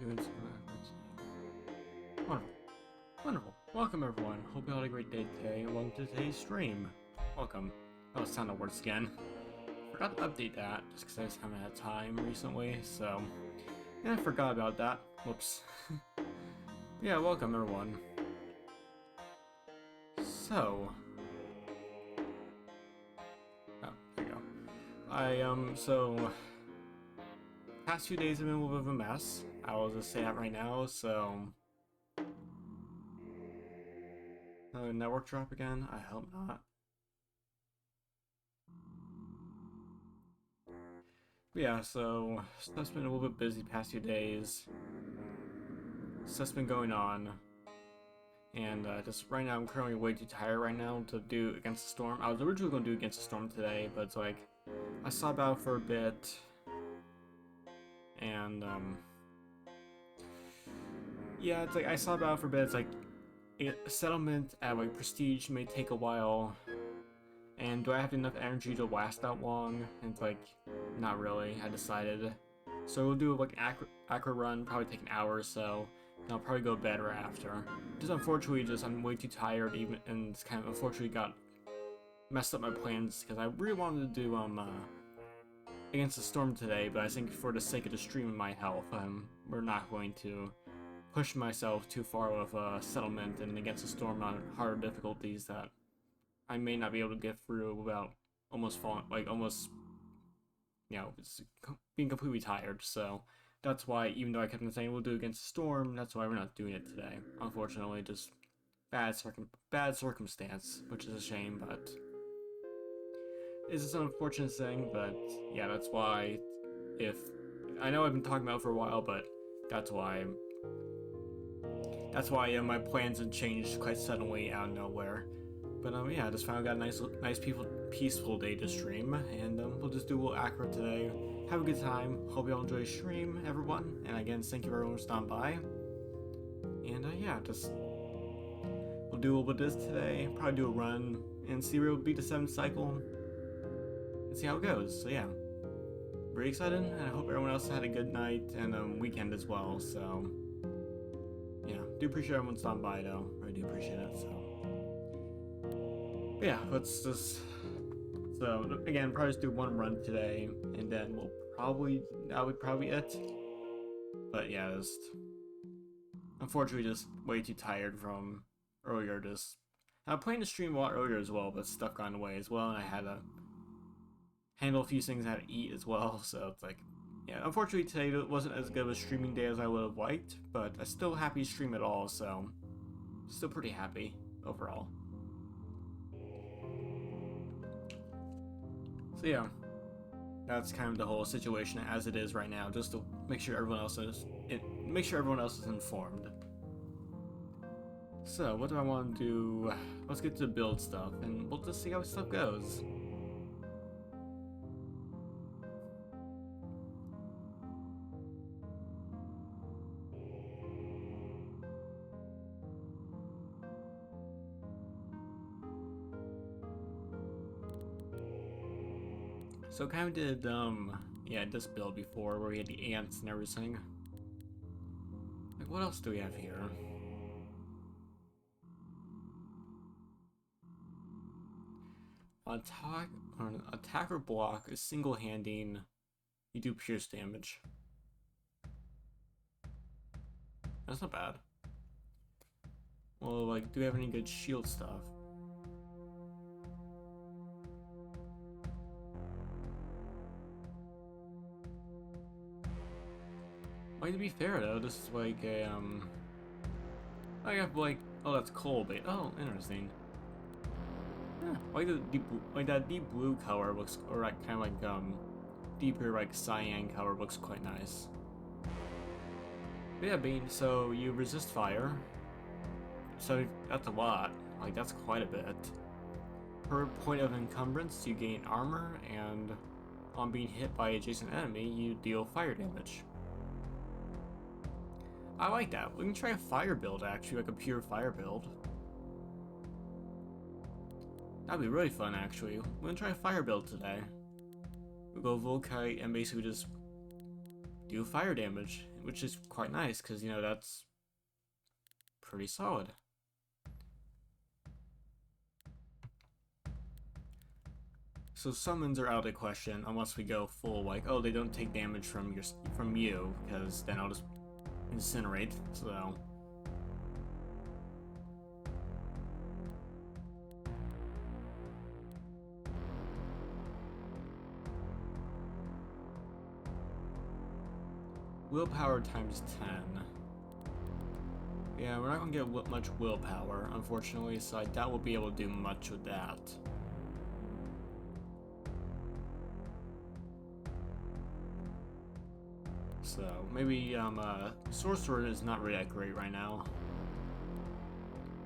Doing some wonderful. Wonderful. Welcome everyone. Hope you all had a great day today and welcome to today's stream. Welcome. Oh, it's sound of words again. Forgot to update that just because I just haven't had time recently, so yeah, I forgot about that. Whoops. Yeah, welcome everyone. So oh, there you go. So past few days have been a little bit of a mess. I will just say that right now, so network drop again? I hope not. But yeah, so stuff's been a little bit busy past few days. Stuff's been going on. And just right now, I'm currently way too tired right now to do Against the Storm. I was originally going to do Against the Storm today, but it's like, I saw about for a bit. And, yeah, it's like, I saw about for a bit, it's like, a settlement at like Prestige may take a while. And do I have enough energy to last that long? And it's like, not really, I decided. So we'll do like Aqua run, probably take an hour or so. And I'll probably go to bed right after. Just unfortunately, I'm way too tired, even, and it's kind of unfortunately got messed up my plans because I really wanted to do Against the Storm today, but I think for the sake of the stream and my health, we're not going to push myself too far with Settlement and Against the Storm on harder difficulties that I may not be able to get through without almost falling, like almost, you know, being completely tired. So that's why, even though I kept on saying we'll do Against the Storm, that's why we're not doing it today. Unfortunately, just bad circumstance, which is a shame, but it's an unfortunate thing. But yeah, that's why. If I know I've been talking about it for a while, but that's why. That's why my plans have changed quite suddenly out of nowhere. But yeah, I just finally got a nice peaceful day to stream, and we'll just do a little Aqua today. Have a good time. Hope you all enjoy the stream, everyone. And again, thank you everyone for stopping by. And yeah, just we'll do a little bit of this today. Probably do a run and see where we'll beat the 7th cycle and see how it goes. So yeah, very excited, and I hope everyone else had a good night and weekend as well. So yeah, do appreciate everyone stopping by though. I do appreciate it. So. But yeah, let's just. So again, probably just do one run today, and then that would probably be it. But yeah, just unfortunately just way too tired from earlier. I was playing the stream a lot earlier as well, but stuff got in the way as well, and I had to handle a few things I had to eat as well. So it's like, yeah, unfortunately today wasn't as good of a streaming day as I would have liked, but I'm still happy to stream at all. So still pretty happy overall. So yeah, that's kind of the whole situation as it is right now, just to make sure everyone else is informed. So what do I want to do? Let's get to build stuff, and we'll just see how stuff goes. So kind of did yeah, this build before where we had the ants and everything. Like, what else do we have here? On attacker block is single-handing. You do pierce damage. That's not bad. Well, like, do we have any good shield stuff? Like, to be fair though, this is like a I have like, oh, that's coal bait. Oh, interesting. Yeah, like the that deep blue color looks, or like kind of like deeper like cyan color looks quite nice. But yeah, Bean. So you resist fire. So that's a lot. Like that's quite a bit. Per point of encumbrance, you gain armor, and on being hit by an adjacent enemy, you deal fire damage. I like that. We can try a fire build, actually, like a pure fire build. That'd be really fun, actually. We're gonna try a fire build today. We'll go Volkite and basically just do fire damage which is quite nice, because, you know, that's pretty solid. So summons are out of the question unless we go full, like, oh, they don't take damage from you, because then I'll just incinerate, so... Willpower times 10. Yeah, we're not gonna get much willpower, unfortunately, so I doubt we'll be able to do much with that. So, maybe, Sorcerer is not really that great right now.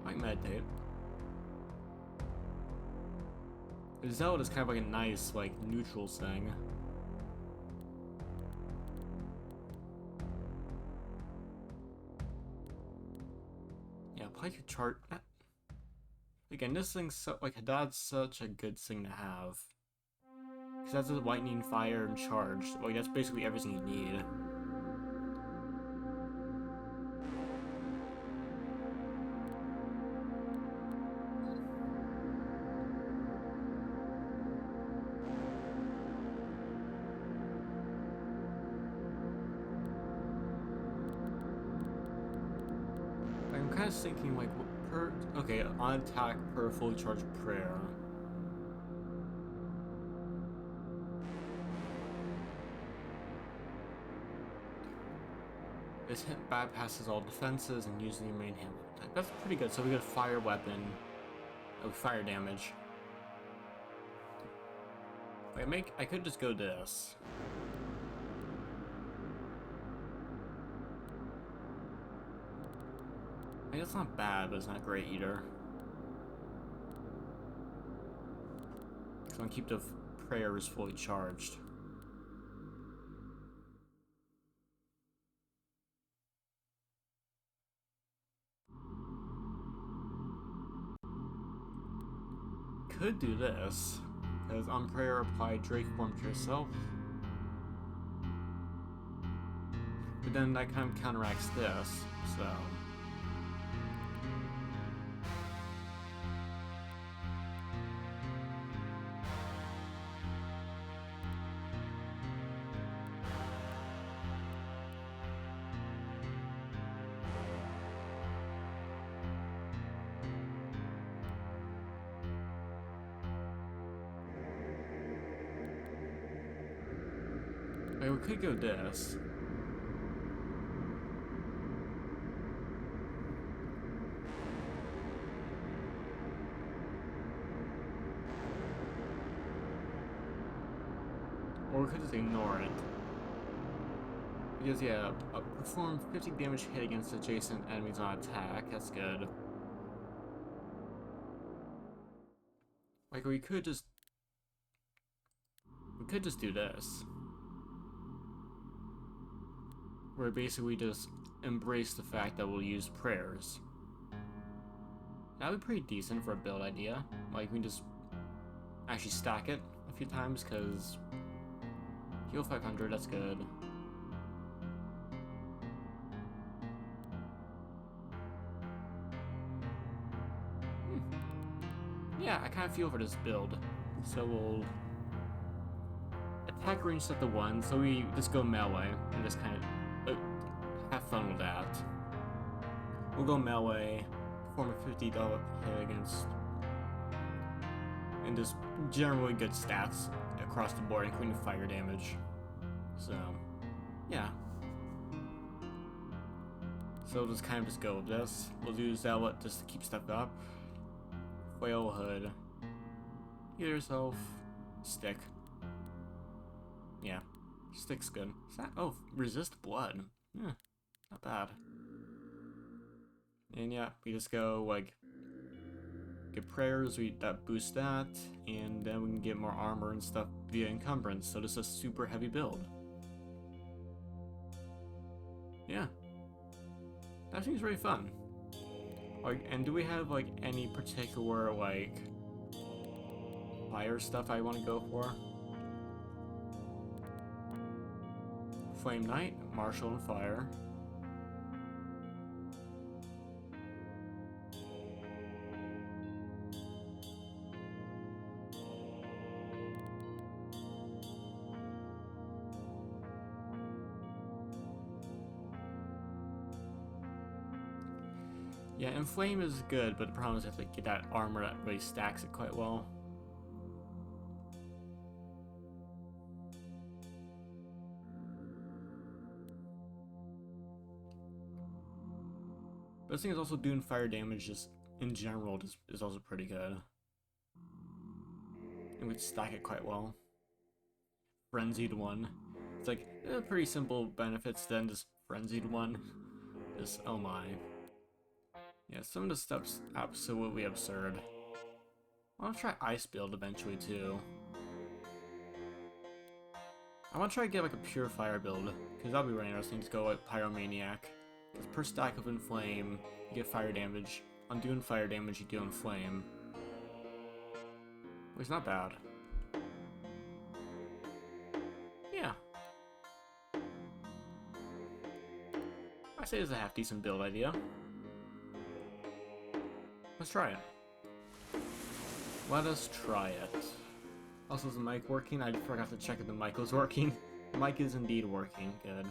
Might meditate. Zealot is kind of like a nice, like, neutral thing. Yeah, probably could chart. Again, this thing's so, like, Hadad's such a good thing to have. Because that's a lightning, fire, and charge. Like, that's basically everything you need. I'm kind of thinking, like, okay, on attack per fully charged prayer. This hit bypasses all defenses and uses your main hand type. That's pretty good. So we got a fire weapon. Oh, fire damage. Wait, I could just go this. I mean, it's not bad, but it's not great either. So I'm gonna keep the prayers fully charged. Could do this, because on prayer apply Drake form to yourself. But then that kind of counteracts this, so. We could go this. Or we could just ignore it. Because, yeah, perform 50 damage hit against adjacent enemies on attack. That's good. Like, we could just do this. Where basically we just embrace the fact that we'll use prayers. That would be pretty decent for a build idea. Like, we can just actually stack it a few times, because heal 500, that's good. Yeah, I kind of feel for this build. So we'll attack range set to 1, so we just go melee and just kind of have fun with that. We'll go melee, perform a $50 hit against, and just generally good stats across the board, including fire damage. So, yeah. So we'll just kind of just go with this. We'll do Zealot just to keep stuff up. Whale Hood. Heal yourself. Stick. Yeah. Stick's good. Oh, resist blood. Yeah. Not bad. And yeah, we just go, like, get prayers, that boost that, and then we can get more armor and stuff via encumbrance, so this is a super heavy build. Yeah. That seems really fun. Like, and do we have, like, any particular, like, fire stuff I want to go for? Flame Knight, Martial and Fire. Yeah, Inflame is good, but the problem is I have to get that armor that really stacks it quite well. But this thing is also doing fire damage just in general is also pretty good. And we stack it quite well. Frenzied One. It's like pretty simple benefits then, just Frenzied One. Just oh my. Yeah, some of the stuff's absolutely absurd. I want to try Ice Build eventually too. I want to try to get like a pure fire build, because that'll be really interesting to go like Pyromaniac. Because per stack of Inflame, you get fire damage. On doing fire damage, you do Inflame. Well, it's not bad. Yeah. I say it's a half decent build idea. Let's try it. Let us try it. Also, is the mic working? I forgot to check if the mic was working. The mic is indeed working. Good.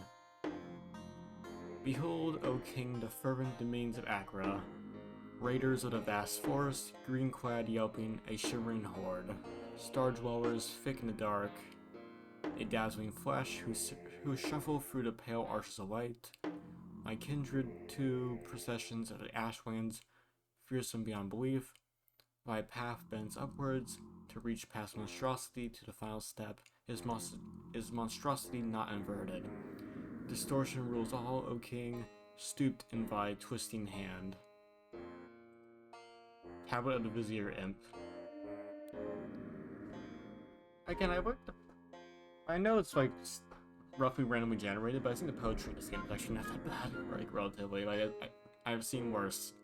Behold, O King, the fervent domains of Akra, raiders of the vast forest, green-clad yelping, a shivering horde, star-dwellers thick in the dark, a dazzling flesh who shuffle through the pale arches of light, my kindred to processions of the ashlands, fearsome beyond belief, my path bends upwards to reach past monstrosity to the final step, is monstrosity not inverted. Distortion rules all, O King, stooped in thy twisting hand. Tablet of the Vizier Imp. Again, I know it's like roughly randomly generated, but I think the poetry in this game is actually not that bad, like relatively. Like I've seen worse.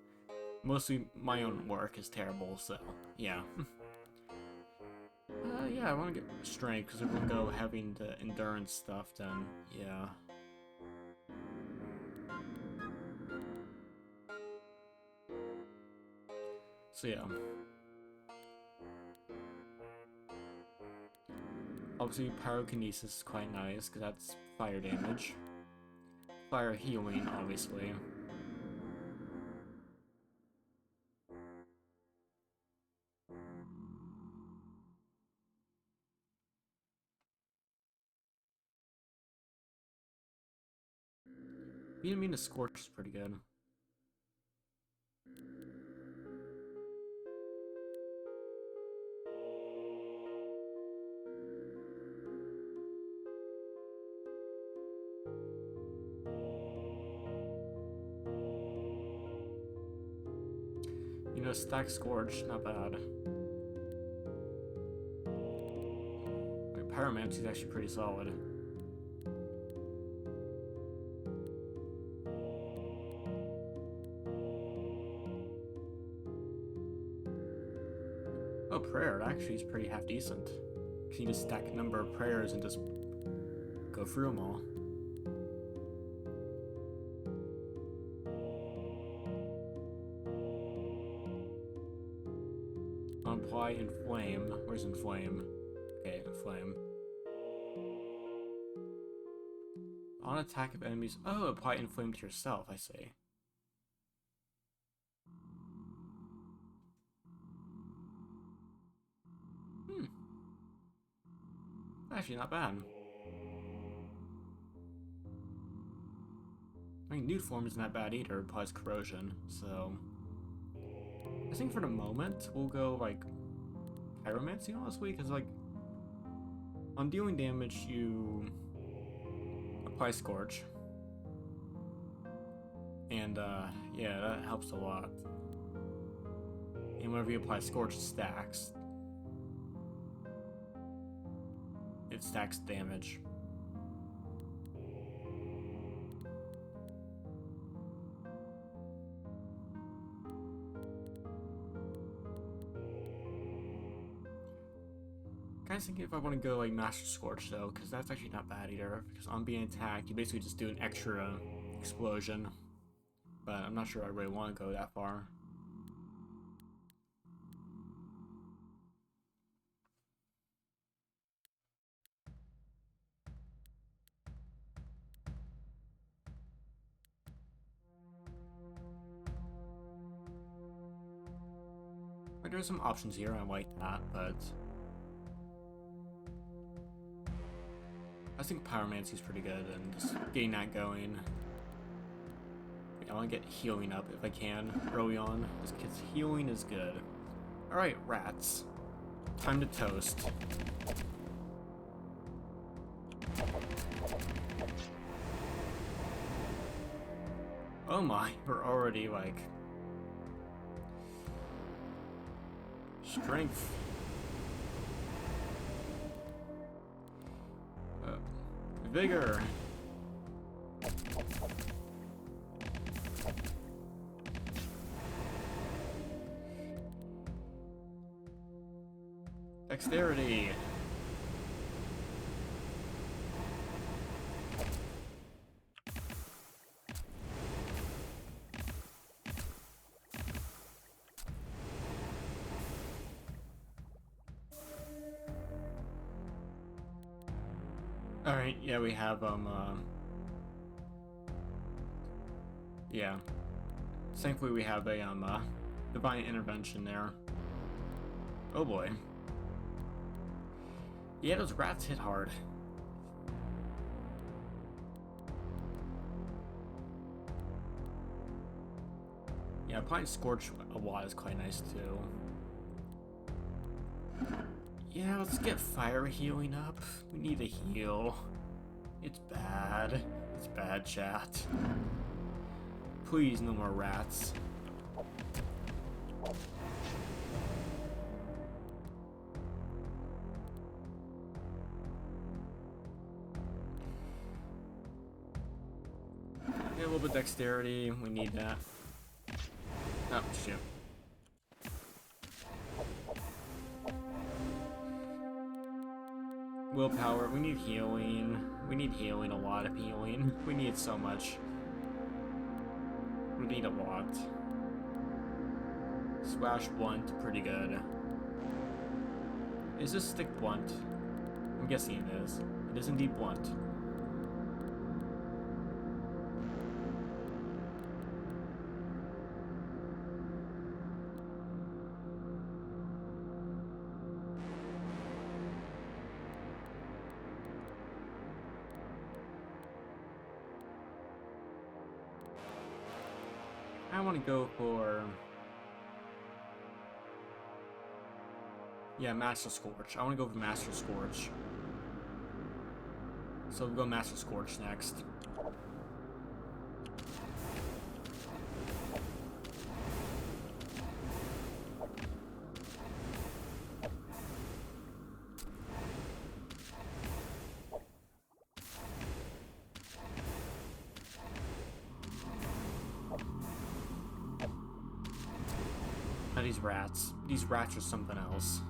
Mostly my own work is terrible, so yeah. Yeah, I want to get strength because if we'll go having the endurance stuff, then yeah. So yeah. Obviously, Pyrokinesis is quite nice because that's fire damage. Fire healing, obviously. Being to Scorch is pretty good. You know, stack Scorch, not bad. Like, Pyromancy is actually pretty solid. Oh, Prayer actually is pretty half decent. Cause you just stack a number of prayers and just go through them all. Apply Inflame. Where's Inflame? Okay, Inflame. On attack of enemies. Oh, apply Inflame to yourself, I see. Actually, not bad. I mean, Nude Form isn't that bad either. It applies Corrosion, so... I think for the moment, we'll go, like, Pyromancy, honestly, because, like, on dealing damage, you apply Scorch. And, yeah, that helps a lot. And whenever you apply Scorch, it stacks. It stacks damage. kind of thinking if I want to go like Master Scorch though, because that's actually not bad either. Because on being attacked, you basically just do an extra explosion. But I'm not sure I really want to go that far. Like, there's some options here, I like that, but I think Pyromancy is pretty good, and just getting that going. I want to get healing up if I can early on, just because healing is good. Alright, rats. Time to toast. Oh my, we're already like... Strength. Vigor. Dexterity. Alright, yeah, we have, yeah. Thankfully we have a, Divine Intervention there. Oh boy. Yeah, those rats hit hard. Yeah, applying Scorch a lot is quite nice too. Yeah, let's get fire healing up. We need a heal. It's bad. It's bad, chat. Please, no more rats. Yeah, a little bit of dexterity. We need that. Oh, shoot. Willpower, we need healing. We need healing, a lot of healing. We need so much. We need a lot. Slash blunt, pretty good. Is this stick blunt? I'm guessing it is. It is indeed blunt. I want to go for... Yeah, Master Scorch. I want to go for Master Scorch. So we'll go Master Scorch next. Now these rats. These rats are something else.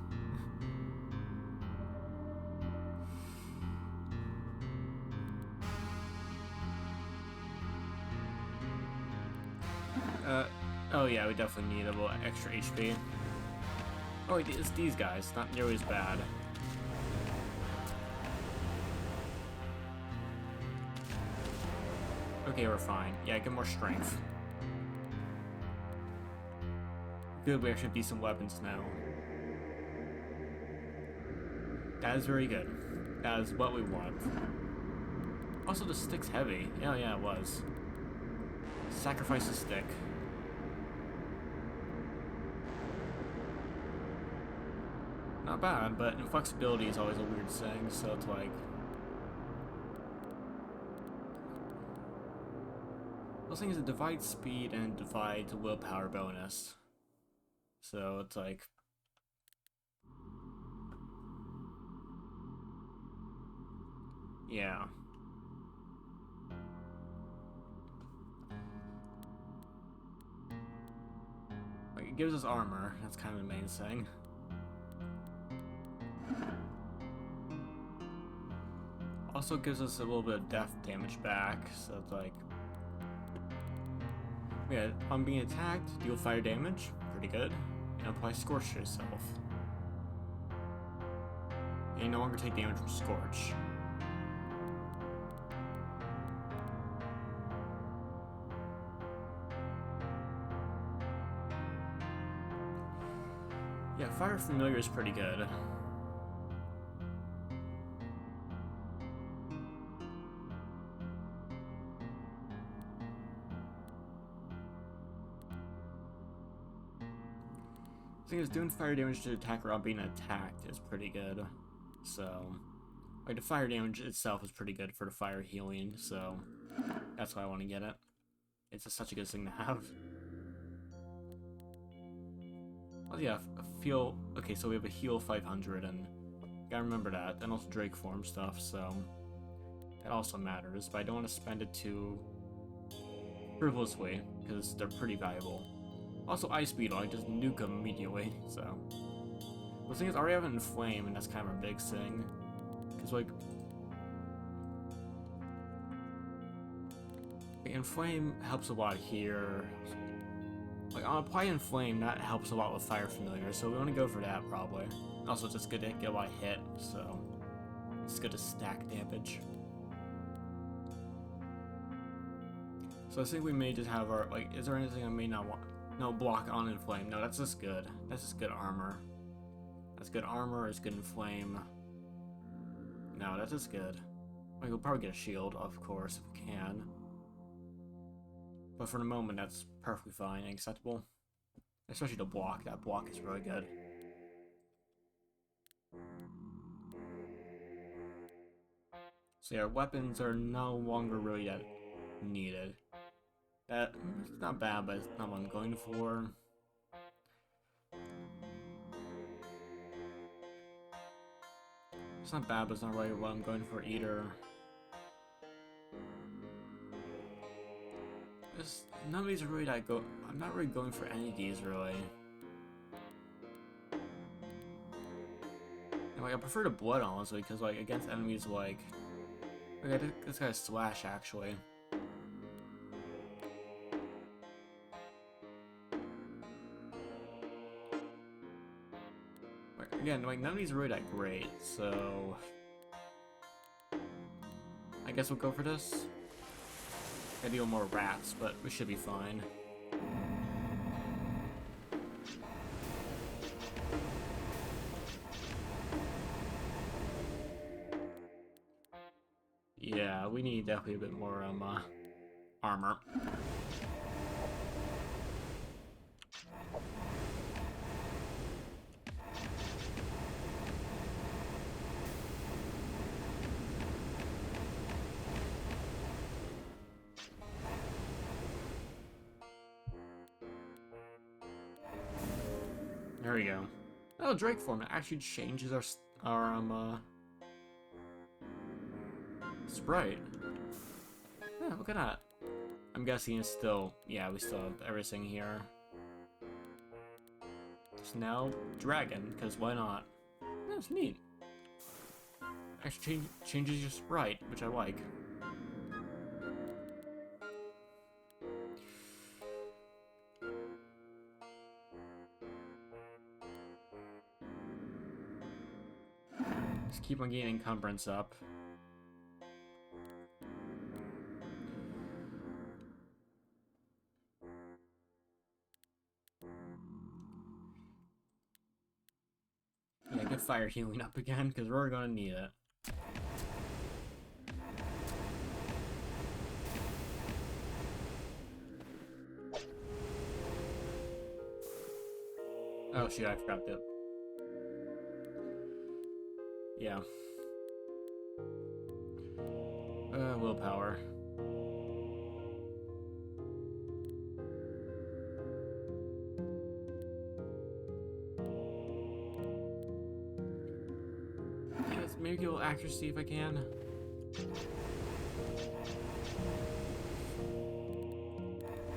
Oh yeah, we definitely need a little extra HP. Oh, it's these guys. Not nearly as bad. Okay, we're fine. Yeah, get more strength. Good, we actually have decent weapons now. That is very good. That is what we want. Also, the stick's heavy. Yeah, it was. Sacrifice the stick. Not bad, but inflexibility is always a weird thing, so it's like... Those things that divide speed and divide the willpower bonus. So it's like... Yeah. Like, it gives us armor, that's kind of the main thing. also gives us a little bit of death damage back, so it's like... Yeah, on being attacked, deal fire damage, pretty good, and apply Scorch to yourself. And you no longer take damage from Scorch. Yeah, Fire Familiar is pretty good. The thing is, doing fire damage to attacker while being attacked is pretty good. So, like, the fire damage itself is pretty good for the fire healing, so that's why I want to get it. It's just such a good thing to have. Oh yeah, feel... Okay, so we have a heal 500, and gotta remember that, and also Drake form stuff, so that also matters, but I don't want to spend it too frivolously, because they're pretty valuable. Also, Ice Beetle, I just nuke them immediately, so... The thing is, I already have it in Flame, and that's kind of a big thing, because, like... Inflame helps a lot here. Like, on Apply Inflame, that helps a lot with Fire Familiar, so we want to go for that, probably. Also, it's just good to get a lot of hit, so... It's good to stack damage. So I think we may just have our... Like, is there anything I may not want? No, block on Inflame. No, that's just good. That's just good armor. That's good armor, it's good Inflame. No, that's just good. Like, we'll probably get a shield, of course, if we can. But for the moment, that's perfectly fine and acceptable. Especially the block. That block is really good. So yeah, weapons are no longer really that needed. That, it's not bad, but it's not what I'm going for. It's not bad, but it's not really what I'm going for either. None of these are really that I'm not really going for any of these, really. And, like, I prefer the blood, honestly, because, like, against enemies, like... Okay, this guy's Slash, actually. Like, again, like, none of these are really that great, so... I guess we'll go for this. Gotta deal with more rats, but we should be fine. Yeah, we need definitely a bit more armor. There we go. Oh, Drake form. It actually changes our sprite. Yeah, look at that. I'm guessing it's still... Yeah, we still have everything here. It's now Dragon, because why not? That's neat. Actually changes your sprite, which I like. Just keep on getting encumbrance up. Yeah, get fire healing up again, because we're gonna need it. Oh shoot, I forgot that. Yeah. Willpower. Yes, maybe get a little accuracy if I can.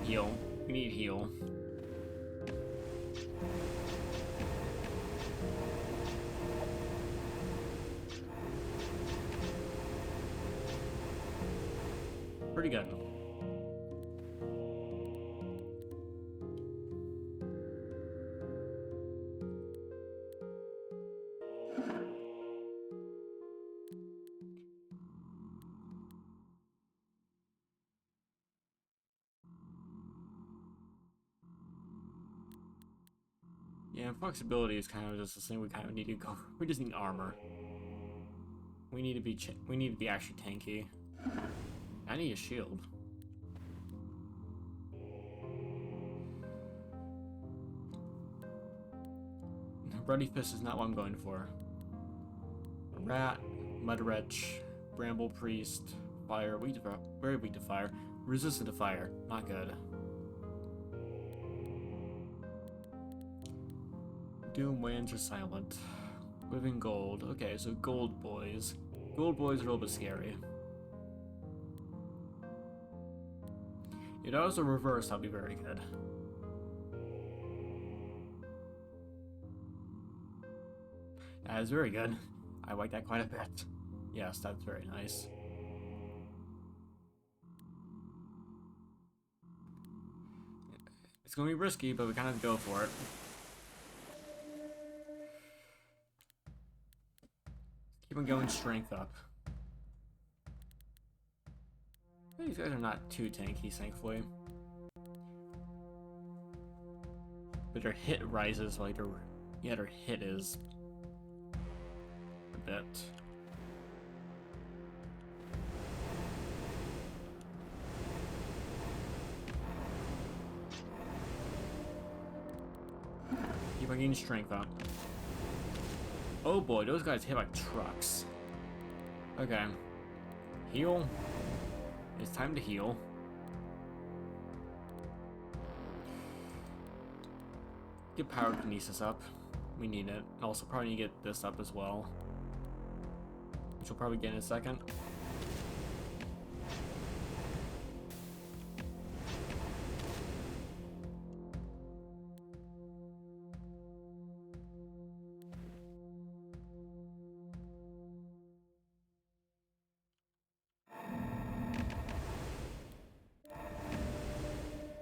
Heal. We need heal. pretty good. Yeah, flexibility is kind of just the thing we kind of need to go. We just need armor. We need to be actually tanky. I need a shield. Ruddy Fist is not what I'm going for. Rat, Mud Wretch, Bramble Priest, Fire, very weak to fire. Resistant to fire, not good. Doom Winds are silent. Living Gold. Okay, so Gold Boys. Gold Boys are a little bit scary. If that was a reverse, that'd be very good. That is very good. I like that quite a bit. Yes, that's very nice. It's gonna be risky, but we kind of go for it. Keep on going, strength up. These guys are not too tanky, thankfully. But their hit rises like their hit is a bit. Keep on getting strength up. Oh boy, those guys hit like trucks. Okay. Heal. It's time to heal. Get Pyrokinesis up. We need it. And also probably need to get this up as well, which we'll probably get in a second.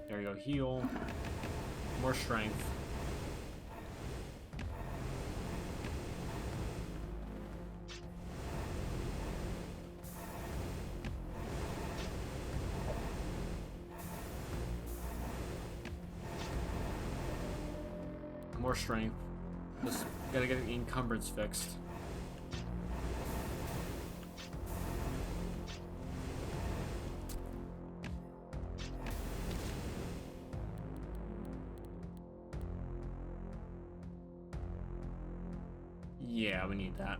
There you go, heal. More strength. More strength. Just gotta get the encumbrance fixed. Yeah, we need that.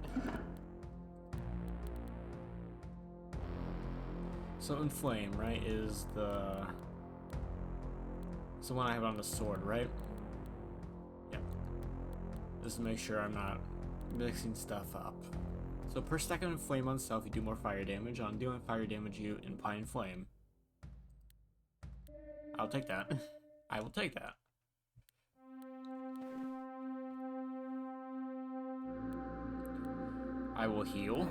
So Inflame, right, is the one I have on the sword, right? Yep. Just to make sure I'm not mixing stuff up. So per second Inflame on self, you do more fire damage. On doing fire damage, you apply Inflame. I'll take that. I will take that. I will heal.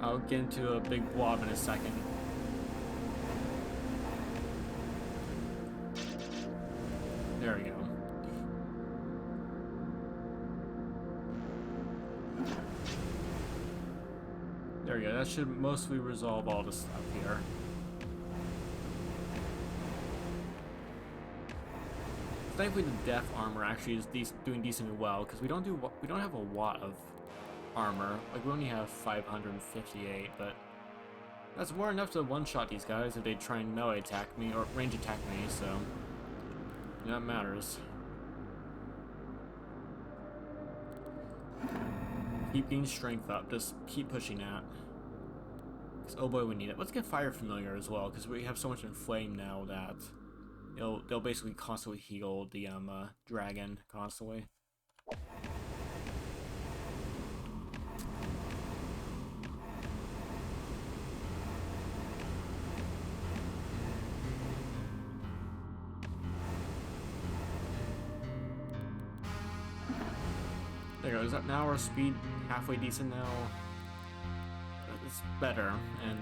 I'll get into a big blob in a second. There we go. There we go. That should mostly resolve all this stuff here. Thankfully, the death armor actually is doing decently well because we don't have a lot of armor. Like we only have 558, but that's more enough to one-shot these guys if they try and melee attack me or range attack me. So that matters. Keep getting strength up. Just keep pushing that. Because oh boy, we need it. Let's get Fire Familiar as well because we have so much Inflame now that they'll basically constantly heal the dragon constantly. There goes. Now our speed halfway decent now. It's better, and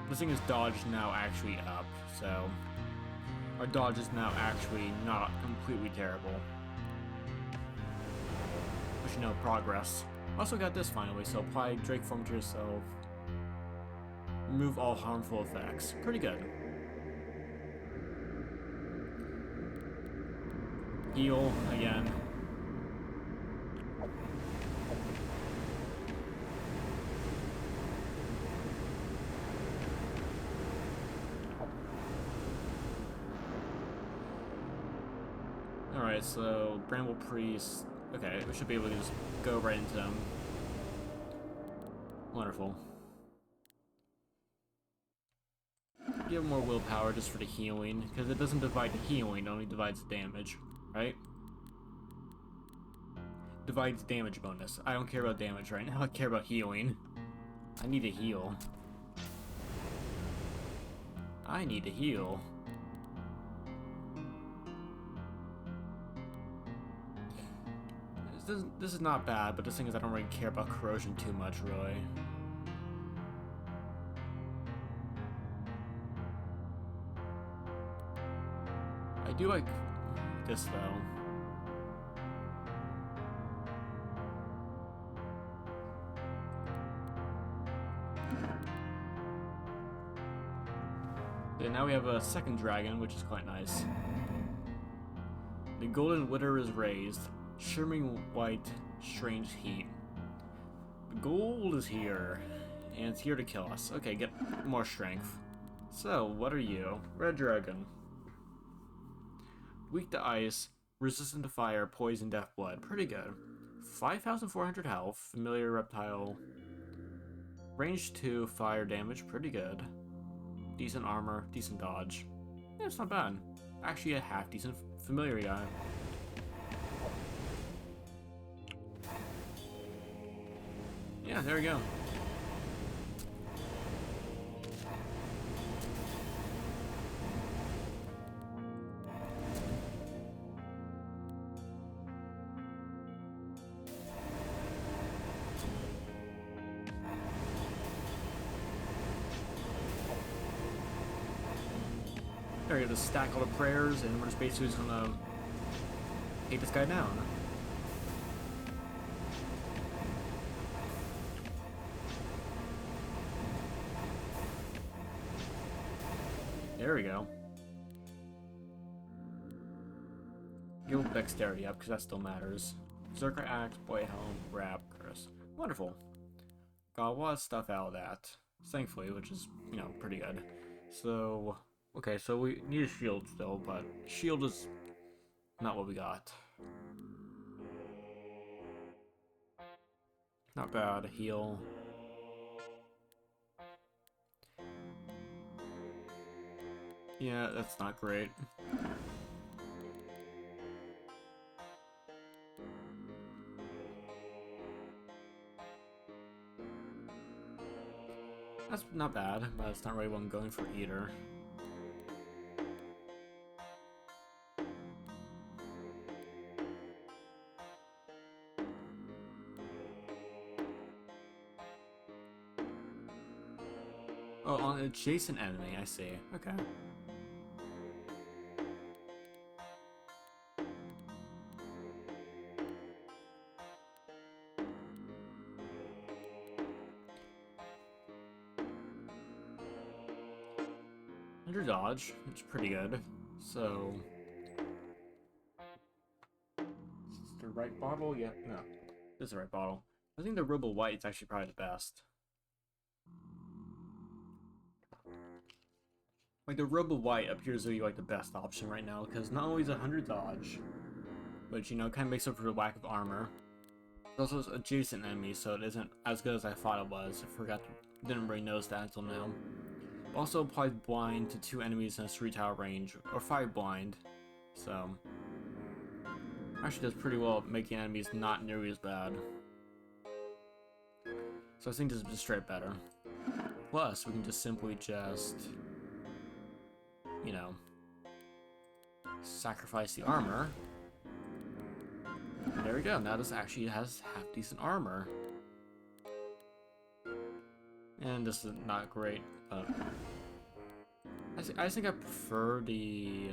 this thing is dodge now actually up, so our dodge is now actually not completely terrible. Which, you know, progress. Also got this finally, so apply Drake form to yourself. Remove all harmful effects. Pretty good. Heal again. Alright, so Bramble Priest. Okay, we should be able to just go right into them. Wonderful. Give more willpower just for the healing, because it doesn't divide the healing, it only divides the damage, right? Divides damage bonus. I don't care about damage right now, I care about healing. I need to heal. I need to heal. This is not bad, but the thing is I don't really care about corrosion too much, really. I do like this, though. And now we have a second dragon, which is quite nice. The golden litter is raised. Shimmering white, strange heat. The gold is here, and it's here to kill us. Okay, get more strength. So, what are you? Red dragon. Weak to ice, resistant to fire, poison, death blood. Pretty good. 5,400 health, familiar reptile. Range 2, fire damage. Pretty good. Decent armor, decent dodge. Yeah, it's not bad. Actually, a half decent familiar guy. Yeah, there we go. There we go, just stack all the prayers, and we're just basically just gonna take this guy down. There we go. Guild dexterity up, because that still matters. Berserker Axe, Boy Helm, Grab, Curse. Wonderful. Got a lot of stuff out of that. Thankfully, which is, you know, pretty good. So, okay, so we need a shield still, but shield is not what we got. Not bad. Heal. Yeah, that's not great. That's not bad, but it's not really what I'm going for either. Oh, on an adjacent enemy, I see. Okay. Under dodge, it's pretty good. So, is this the right bottle? Yeah, no, this is the right bottle. I think the Robo White is actually probably the best. Like the Robo White appears to be like the best option right now because not only is it 100 dodge, but you know, kind of makes up for the lack of armor. It's also adjacent enemy, so it isn't as good as I thought it was. I forgot, didn't really notice that until now. Also applies blind to 2 enemies in a 3-tower range, or 5 blind, so actually does pretty well at making enemies not nearly as bad. So I think this is just straight better. Plus, we can just simply just, you know, sacrifice the armor. And there we go, now this actually has half decent armor. And this is not great, but I think I prefer the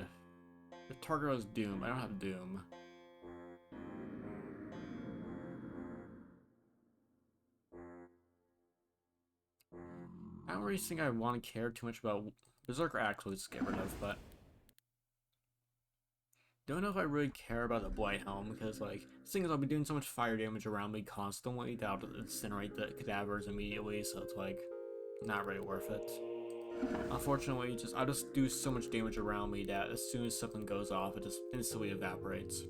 target was Doom. I don't have Doom. I don't really think I want to care too much about Berserker Axe. We'll just get rid of, but don't know if I really care about the Blight Helm because, like, the thing is, I'll be doing so much fire damage around me constantly that I'll incinerate the cadavers immediately, so it's like not really worth it. Unfortunately, I'll just do so much damage around me that as soon as something goes off, it just instantly evaporates.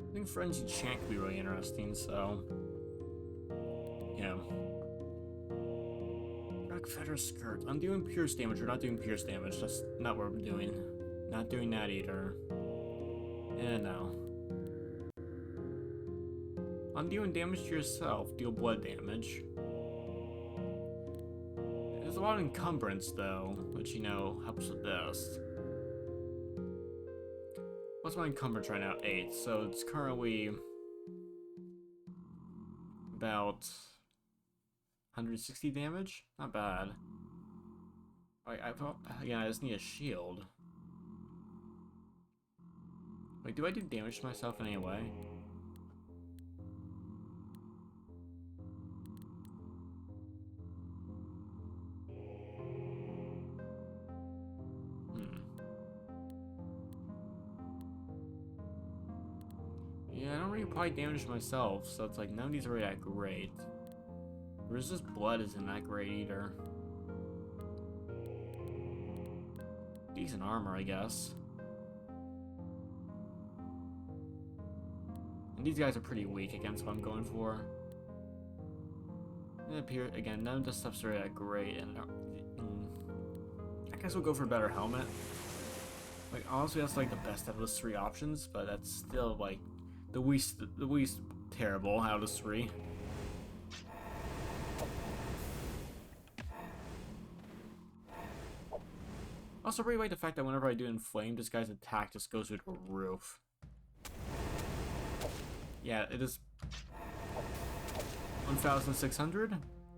I think Frenzy Chant could be really interesting, so yeah. Rock Feather Skirt. I'm doing pierce damage. We're not doing pierce damage. That's not what we're doing. Not doing that either. Yeah, no. I'm doing damage to yourself. Deal blood damage. There's a lot of encumbrance though, which, you know, helps with this. What's my encumbrance right now? 8. So it's currently about 160 damage? Not bad. I thought, again, I just need a shield. Wait, do I do damage to myself in any way? Yeah, I don't really apply damage to myself, so it's like none of these are really that great. Resist blood isn't that great either. Decent armor, I guess. And these guys are pretty weak against what I'm going for. And appear again, none of this stuff's really that great, and I guess we'll go for a better helmet. Like honestly, that's like the best out of those 3 options, but that's still like the least terrible out of those 3. Also, really like the fact that whenever I do Inflame, this guy's attack just goes through the roof. Yeah, it is 1,600?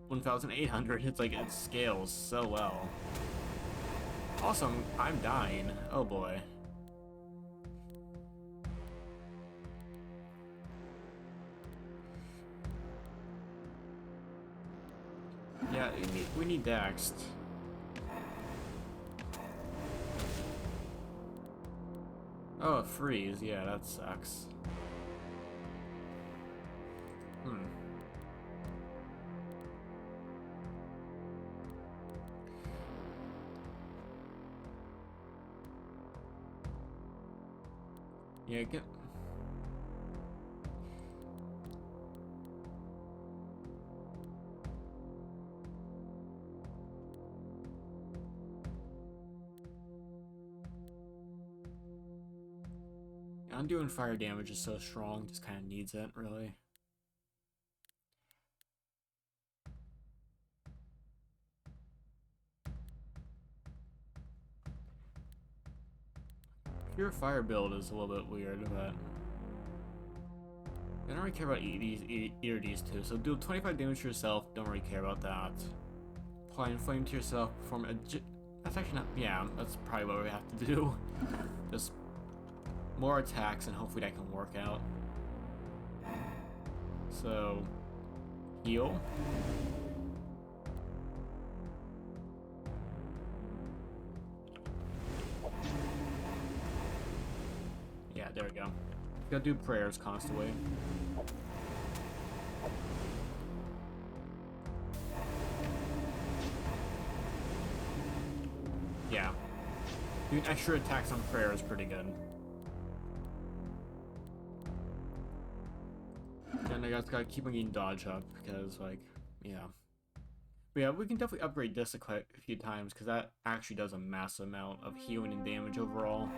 1,800. It's like, it scales so well. Also, I'm dying. Oh boy. Yeah, we need Daxed. Oh, a freeze. Yeah, that sucks. Yeah, get... Undoing fire damage is so strong, just kind of needs it, really. Pure fire build is a little bit weird, but I don't really care about either of these two. So do 25 damage to yourself, don't really care about that. Apply Inflame to yourself, perform a... That's actually not... Yeah, that's probably what we have to do. Just more attacks and hopefully that can work out. So, heal. Yeah, there we go. Gotta do prayers constantly. Yeah. Doing extra attacks on prayer is pretty good. And I guys gotta keep on getting dodge up because, like, yeah. But yeah, we can definitely upgrade this a few times because that actually does a massive amount of healing and damage overall.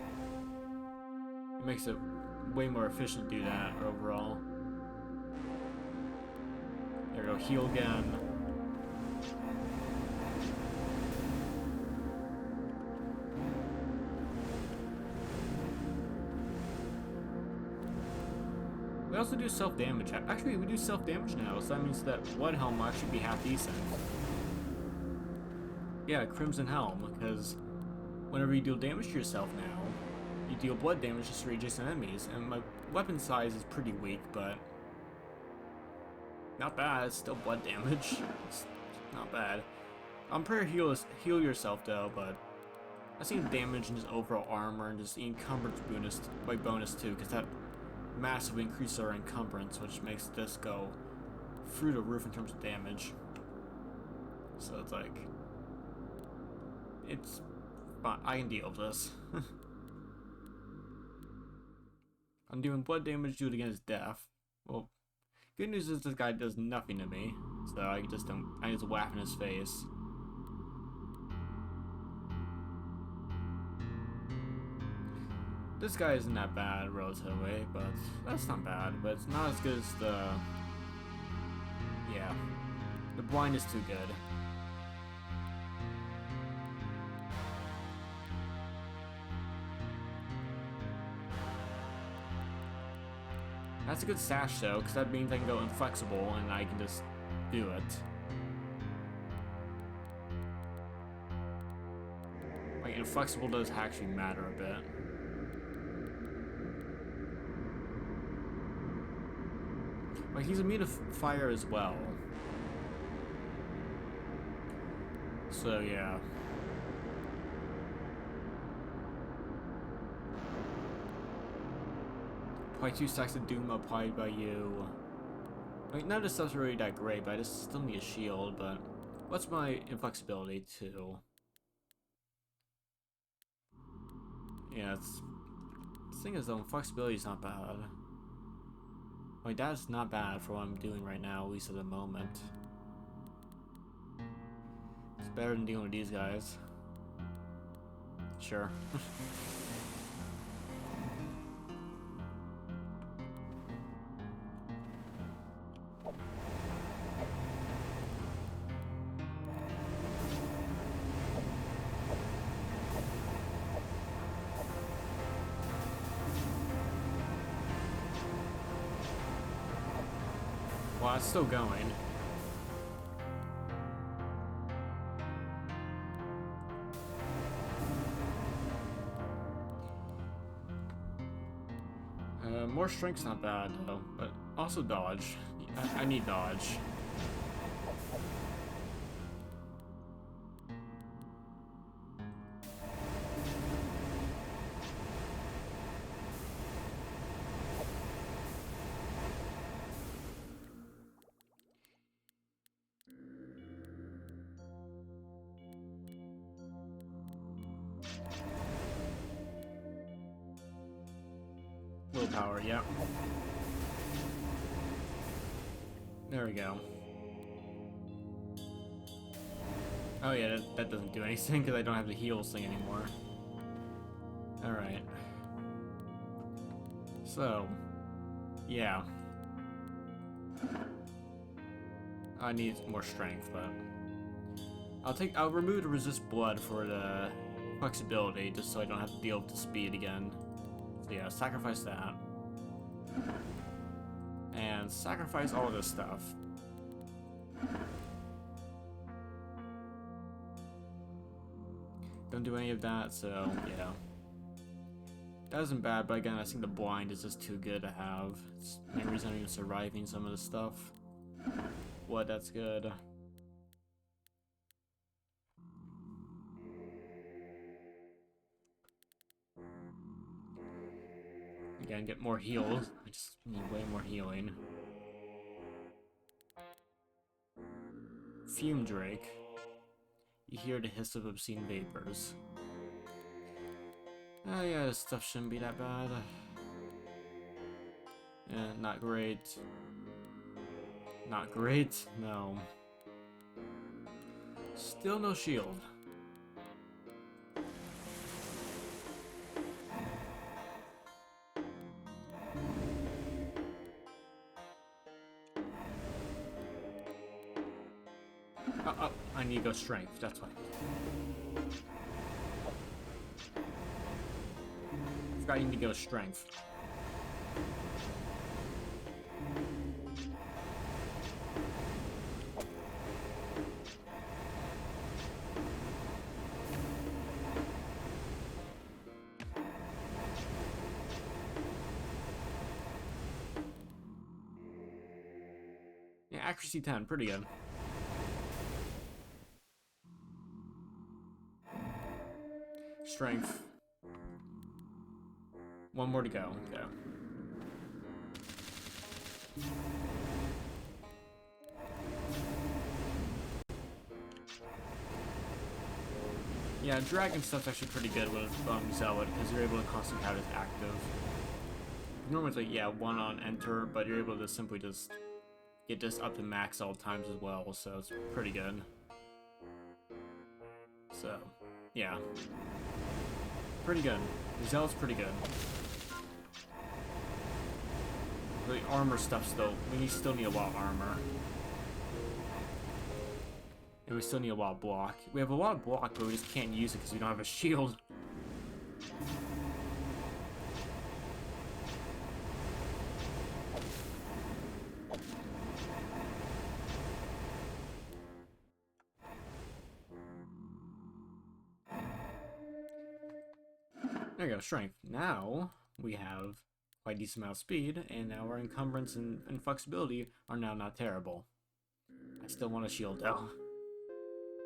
It makes it way more efficient to do that overall. There we go, heal again. We also do self-damage. Actually, we do self-damage now, so that means that Blood Helm will actually be half decent. Yeah, Crimson Helm, because whenever you deal damage to yourself now, you deal blood damage to 3 adjacent enemies, and my weapon size is pretty weak, but not bad. It's still blood damage. It's not bad. I'm pretty heal yourself though, but I see damage in just overall armor and just the encumbrance bonus too, because that massively increases our encumbrance, which makes this go through the roof in terms of damage. So it's like, it's fine. I can deal with this. I'm doing blood damage due against death. Well, good news is this guy does nothing to me, so I just whack in his face. This guy isn't that bad, relatively, but that's not bad, but it's not as good as the... Yeah. The blind is too good. That's a good sash, though, because that means I can go inflexible, and I can just do it. Like, inflexible does actually matter a bit. Like, he's immune to fire as well. So, yeah. Probably 2 stacks of Doom applied by you. Like, none of this stuff's really that great, but I just still need a shield, but... What's my inflexibility, too? Yeah, it's... The thing is, though, inflexibility is not bad. Like, that's not bad for what I'm doing right now, at least at the moment. It's better than dealing with these guys. Sure. Well, it's still going. More strength's not bad, though, but also dodge. I need dodge. Willpower, yeah. There we go. Oh yeah, that doesn't do anything because I don't have the heals thing anymore. Alright. So, yeah. I need more strength, but... I'll remove the resist blood for the flexibility, just so I don't have to deal with the speed again. So yeah, sacrifice that. And sacrifice all of this stuff. Don't do any of that, so yeah. That isn't bad, but again, I think the blind is just too good to have. It's the main reason I'm even surviving some of this stuff. What, that's good. Again, get more heals. I just need way more healing. Fume Drake. You hear the hiss of obscene vapors. Oh yeah, this stuff shouldn't be that bad. Yeah, not great. Not great? No. Still no shield. Oh, I need to go strength, that's why. I forgot you need to go strength. Yeah, accuracy 10, pretty good. Strength. One more to go. Okay. Yeah, dragon stuff's actually pretty good with Zealot, because you're able to constantly have it active. Normally it's like, yeah, 1 on enter, but you're able to simply just get this up to max all times as well, so it's pretty good. So, yeah. Pretty good. Zealot's pretty good. The armor stuff still, we still need a lot of armor. And we still need a lot of block. We have a lot of block, but we just can't use it because we don't have a shield. There you go, strength. Now we have quite a decent amount of speed, and now our encumbrance and flexibility are now not terrible. I still want a shield though.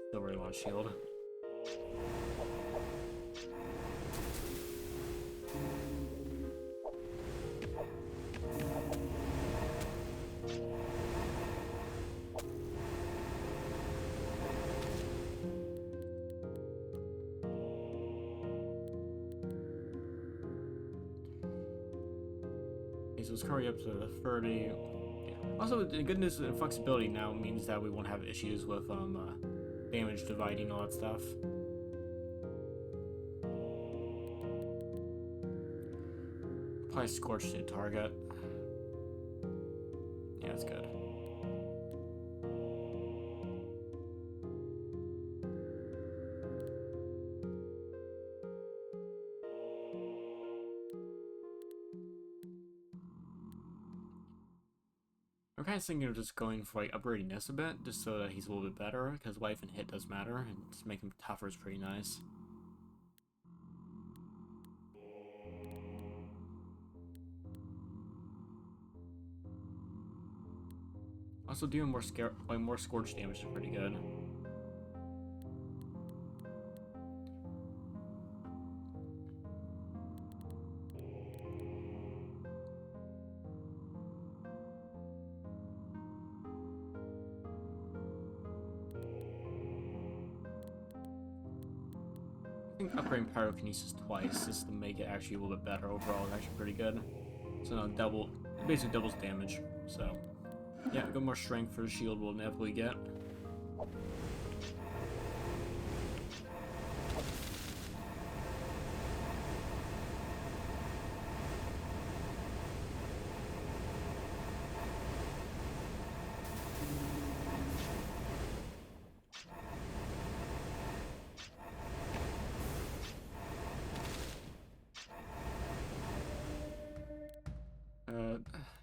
Still really want a shield. Okay, so let's hurry up to 30. Also, the good news in flexibility now means that we won't have issues with damage dividing, all that stuff. Probably scorch to target. Yeah, that's good. I'm kind of thinking of just going for like upgrading this a bit, just so that he's a little bit better, because life and hit does matter, and just make him tougher is pretty nice. Also, doing more scorch damage is pretty good. I think upgrading pyrokinesis twice just to make it actually a little bit better overall is actually pretty good. So now it basically doubles damage. So yeah, go more strength for the shield we'll inevitably get.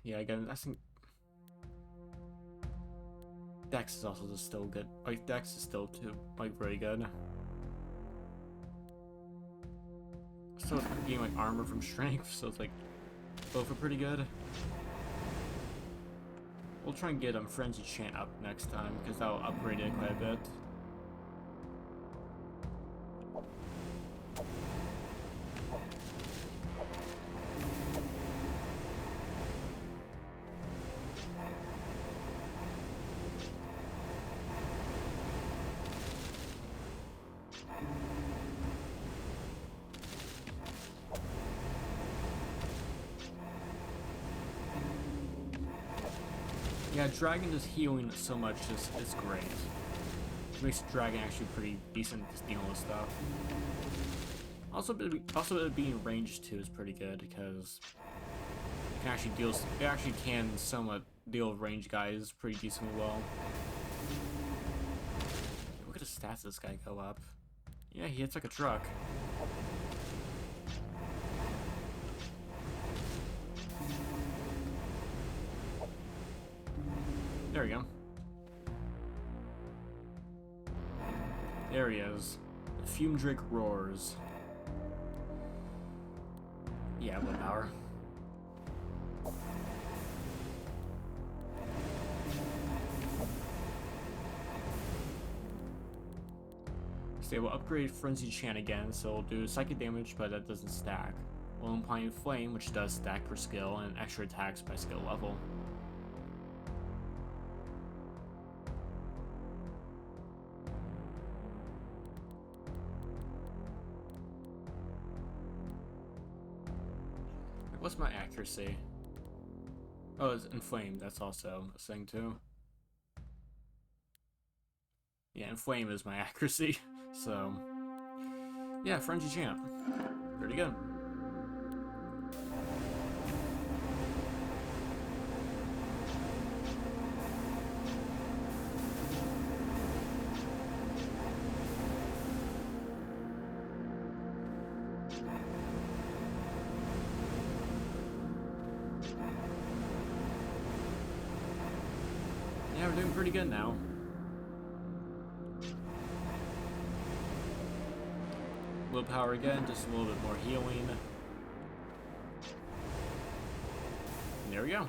Yeah, again, I think Dex is also just still good. Like, Dex is still too, like, very good. So getting like armor from strength, so it's like both are pretty good. We'll try and get Frenzy Chant up next time, because that'll upgrade it quite a bit. Yeah, Dragon just healing so much is great. It makes Dragon actually pretty decent at dealing with stuff. Also it being ranged too is pretty good, because it actually can somewhat deal with range guys pretty decently well. Look at the stats of this guy go up. Yeah, he hits like a truck. There we go. There he is. The Fume Drake roars. Yeah, willpower. So we'll upgrade Frenzy Chant again, so we'll do psychic damage, but that doesn't stack. We'll imply Flame, which does stack per skill, and extra attacks by skill level. What's my accuracy? Oh, it's Inflamed, that's also a thing too. Yeah, Inflame is my accuracy, so... yeah, Frenzy Chant. Pretty good. Yeah, we're doing pretty good now. Willpower again, just a little bit more healing. And there we go.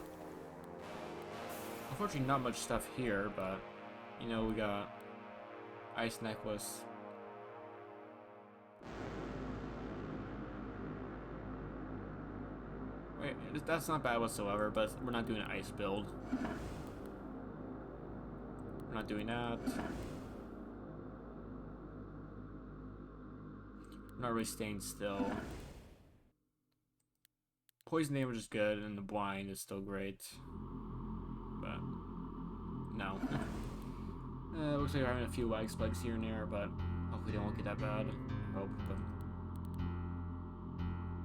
Unfortunately, not much stuff here, but you know, we got Ice Necklace. Wait, that's not bad whatsoever, but we're not doing an ice build. We're not doing that. I'm not really staying still. Poison damage is good, and the blind is still great. But no. Looks like we're having a few lag spikes here and there, but hopefully they won't get that bad. I hope, but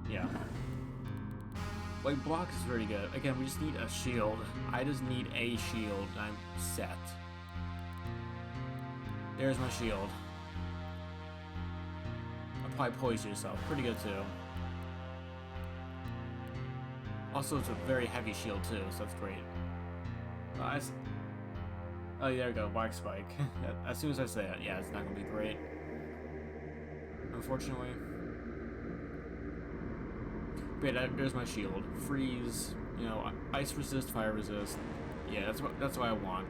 yeah. Like, block is very good. Again, we just need a shield. I just need a shield, and I'm set. There's my shield. Apply Poise yourself. Pretty good, too. Also, it's a very heavy shield, too, so that's great. Oh, there we go. Wax Spike. As soon as I say it, yeah, it's not going to be great. Unfortunately. But yeah, there's my shield. Freeze, you know, ice resist, fire resist. Yeah, that's what I want.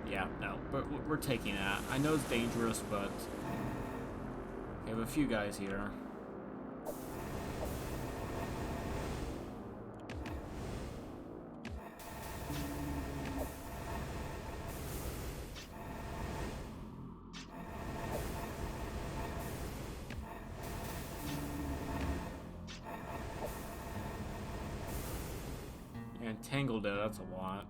Yeah, no, but we're taking that. I know it's dangerous, but we have a few guys here. And Tangled it, that's a lot.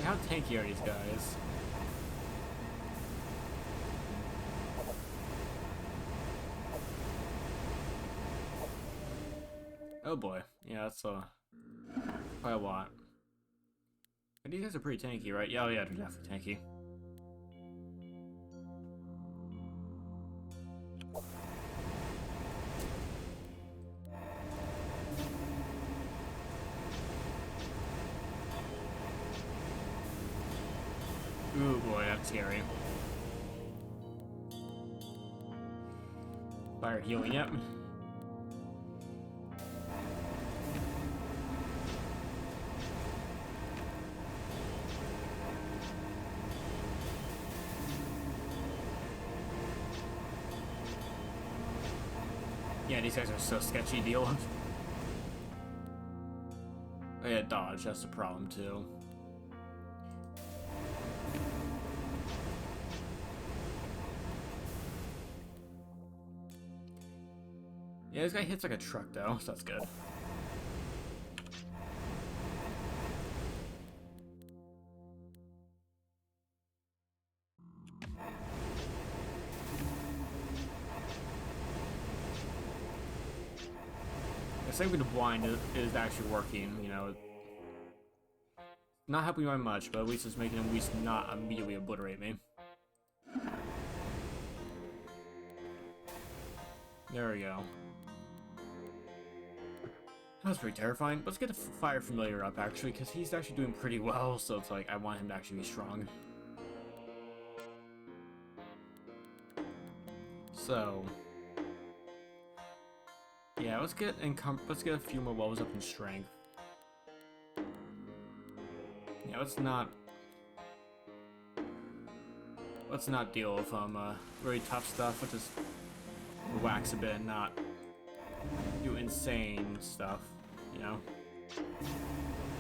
How tanky are these guys? Oh boy, yeah, that's quite a lot. But these guys are pretty tanky, right? Yeah, oh yeah, they're definitely tanky. Ooh boy, that's scary. Fire healing, yep. Yeah, these guys are so sketchy to deal with. Oh yeah, dodge, that's the problem too. Yeah, this guy hits like a truck though, so that's good. The same with the blind is actually working, you know. Not helping by much, but at least it's making him at least not immediately obliterate me. There we go. That was pretty terrifying. Let's get a Fire Familiar up, actually, because he's actually doing pretty well, so it's like, I want him to actually be strong. So... yeah, let's get a few more levels up in strength. Yeah, let's not deal with really tough stuff. Let's just relax a bit and not do insane stuff, you know?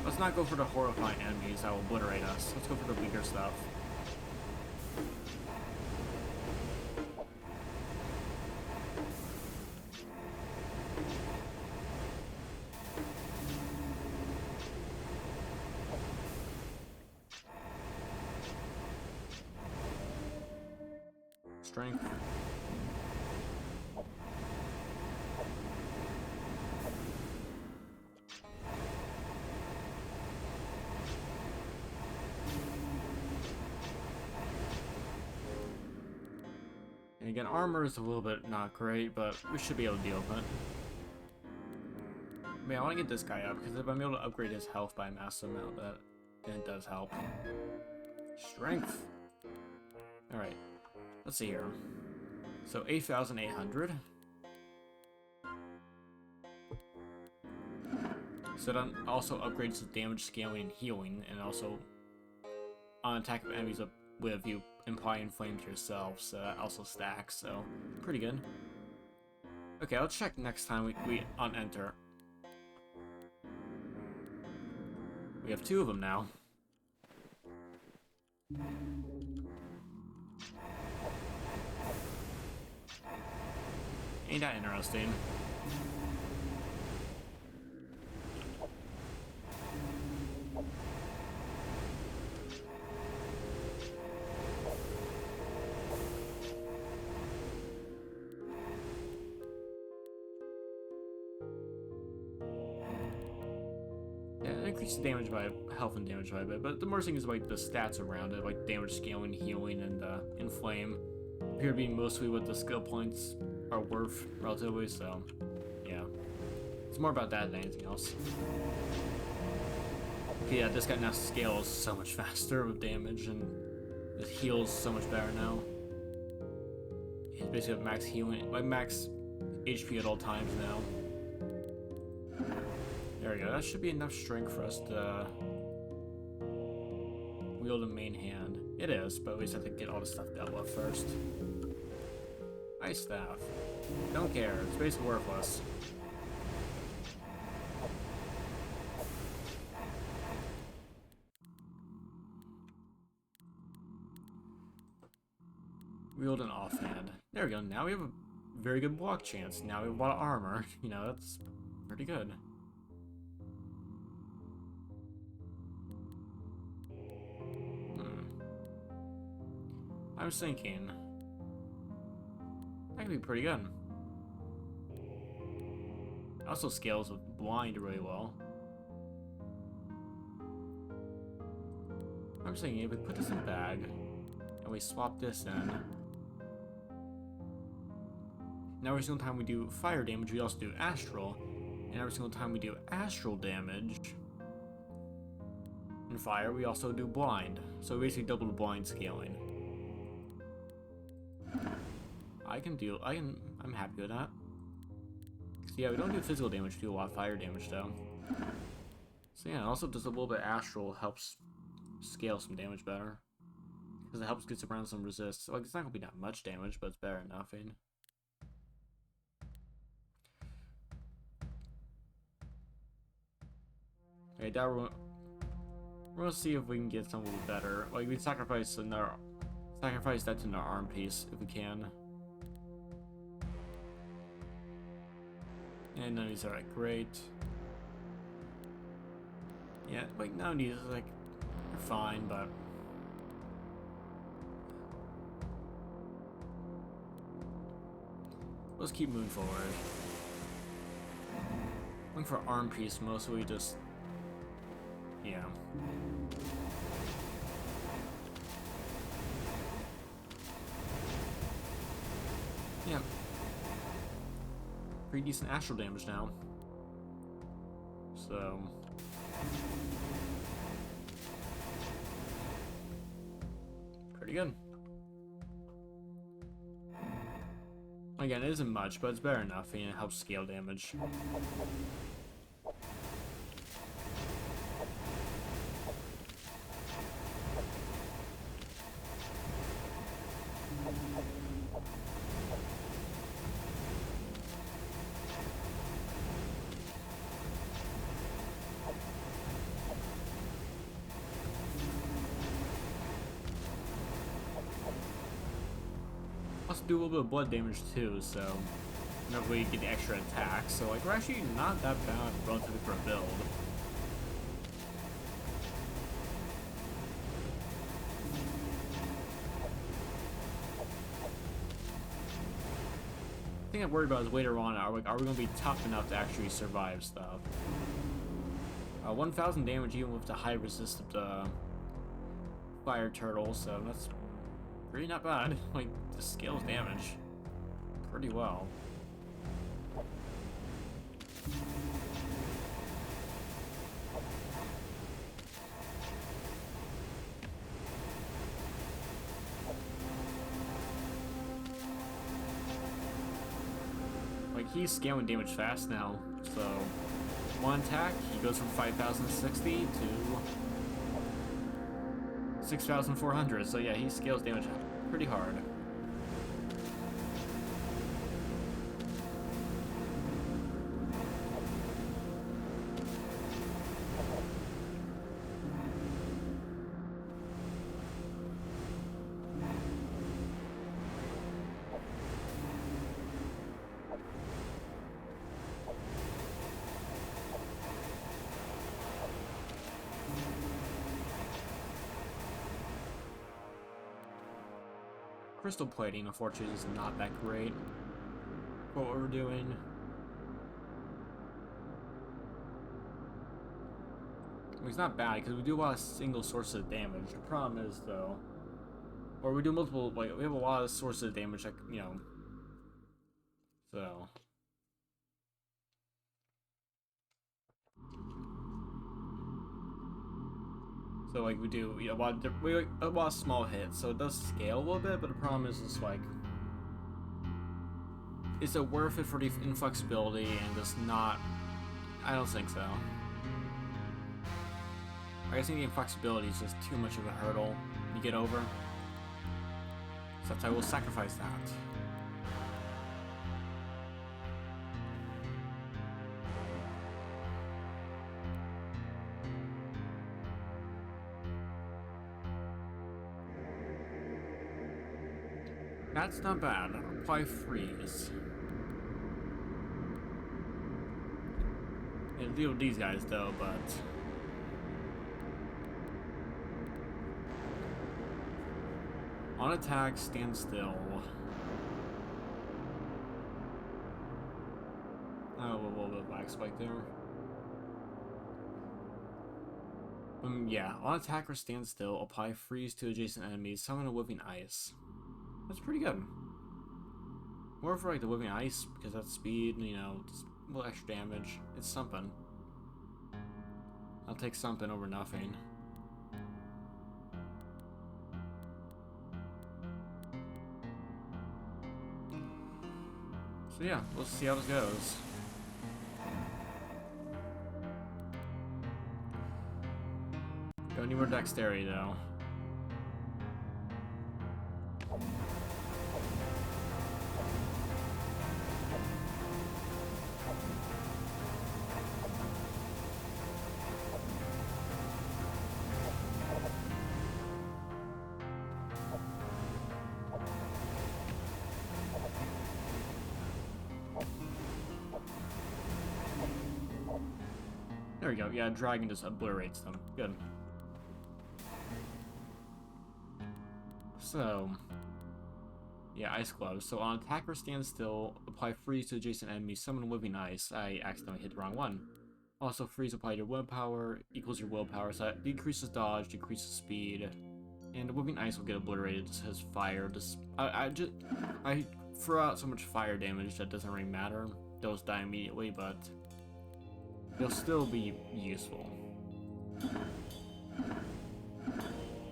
Let's not go for the horrifying enemies that will obliterate us. Let's go for the weaker stuff. Strength. And again, armor is a little bit not great, but we should be able to deal with it. Man, I want to get this guy up, because if I'm able to upgrade his health by a massive amount, then it does help. Strength. Alright. Let's see here. So 8,800. So that also upgrades the damage, scaling, and healing, and also on attack of enemies with you implying flame to yourself, so that also stacks, so pretty good. Okay, I'll check next time we un-enter. We have 2 of them now. Ain't that interesting? Yeah, it increases damage by health and damage by a bit, but the worst thing is like the stats around it, like damage, scaling, healing, and inflame, appear to be mostly what the skill points are worth relatively, so yeah. It's more about that than anything else. Okay, yeah, this guy now scales so much faster with damage, and it heals so much better now. He's basically at max healing, like max HP at all times now. There we go, that should be enough strength for us to wield a main hand. It is, but we just have to get all the stuff dealt with first. Ice Staff. Don't care, it's basically worthless. Wield an offhand. There we go, now we have a very good block chance. Now we have a lot of armor. You know, that's pretty good. I was thinking that could be pretty good. Also scales with blind really well. I'm thinking if we put this in bag and we swap this in. Now every single time we do fire damage, we also do astral. And every single time we do astral damage in fire, we also do blind. So we basically double the blind scaling. I'm happy with that. So yeah, we don't do physical damage, we do a lot of fire damage though. So yeah, also does a little bit astral, helps scale some damage better. Because it helps get around some resist. Like, it's not gonna be that much damage, but it's better than nothing. Okay, now we're gonna see if we can get something better. Like, we sacrifice that to our arm piece if we can. And none of these are like great. Yeah, like none of these are like fine, but let's keep moving forward. And for arm piece, mostly just, yeah. Yeah. Pretty decent astral damage now. So. Pretty good. Again, it isn't much, but it's better enough, and it helps scale damage. Also do a little bit of blood damage too, so whenever we get the extra attack, so like we're actually not that bad relatively for a build. The thing I'm worried about is later on, are we going to be tough enough to actually survive stuff? 1,000 damage even with the high resistant fire turtle, so that's pretty not bad. Like, this scales damage pretty well. Like, he's scaling damage fast now, so one attack, he goes from 5,060 to 6,400, so yeah, he scales damage pretty hard. Crystal plating, unfortunately, is not that great for what we're doing. I mean, it's not bad because we do a lot of single sources of damage. The problem is, though, or we do multiple, like, we have a lot of sources of damage, like, you know, so. So, like, we do, you know, a lot of small hits, so it does scale a little bit, but the problem is, it's like, is it worth it for the inflexibility and just not? I don't think so. I think the inflexibility is just too much of a hurdle to get over. So I will sacrifice that. That's not bad. Apply freeze. It'll deal with these guys though, but on attack, stand still. Oh, a little bit of lag spike there. Yeah, on attack or stand still, apply freeze to adjacent enemies, summon a living ice. That's pretty good. More for like the living ice because that's speed, you know, just a little extra damage. It's something. I'll take something over nothing. So yeah, we'll see how this goes. Don't need more dexterity though. There we go. Yeah, dragon just obliterates them. Good. So, Yeah, Ice Gloves. So on attack or stand still, apply freeze to adjacent enemies, summon Living Ice. I accidentally hit the wrong one. Also, freeze applied your willpower equals your willpower, so that decreases dodge, decreases speed, and the Living Ice will get obliterated. Just as fire. I throw out so much fire damage that doesn't really matter. Those die immediately, but they'll still be useful.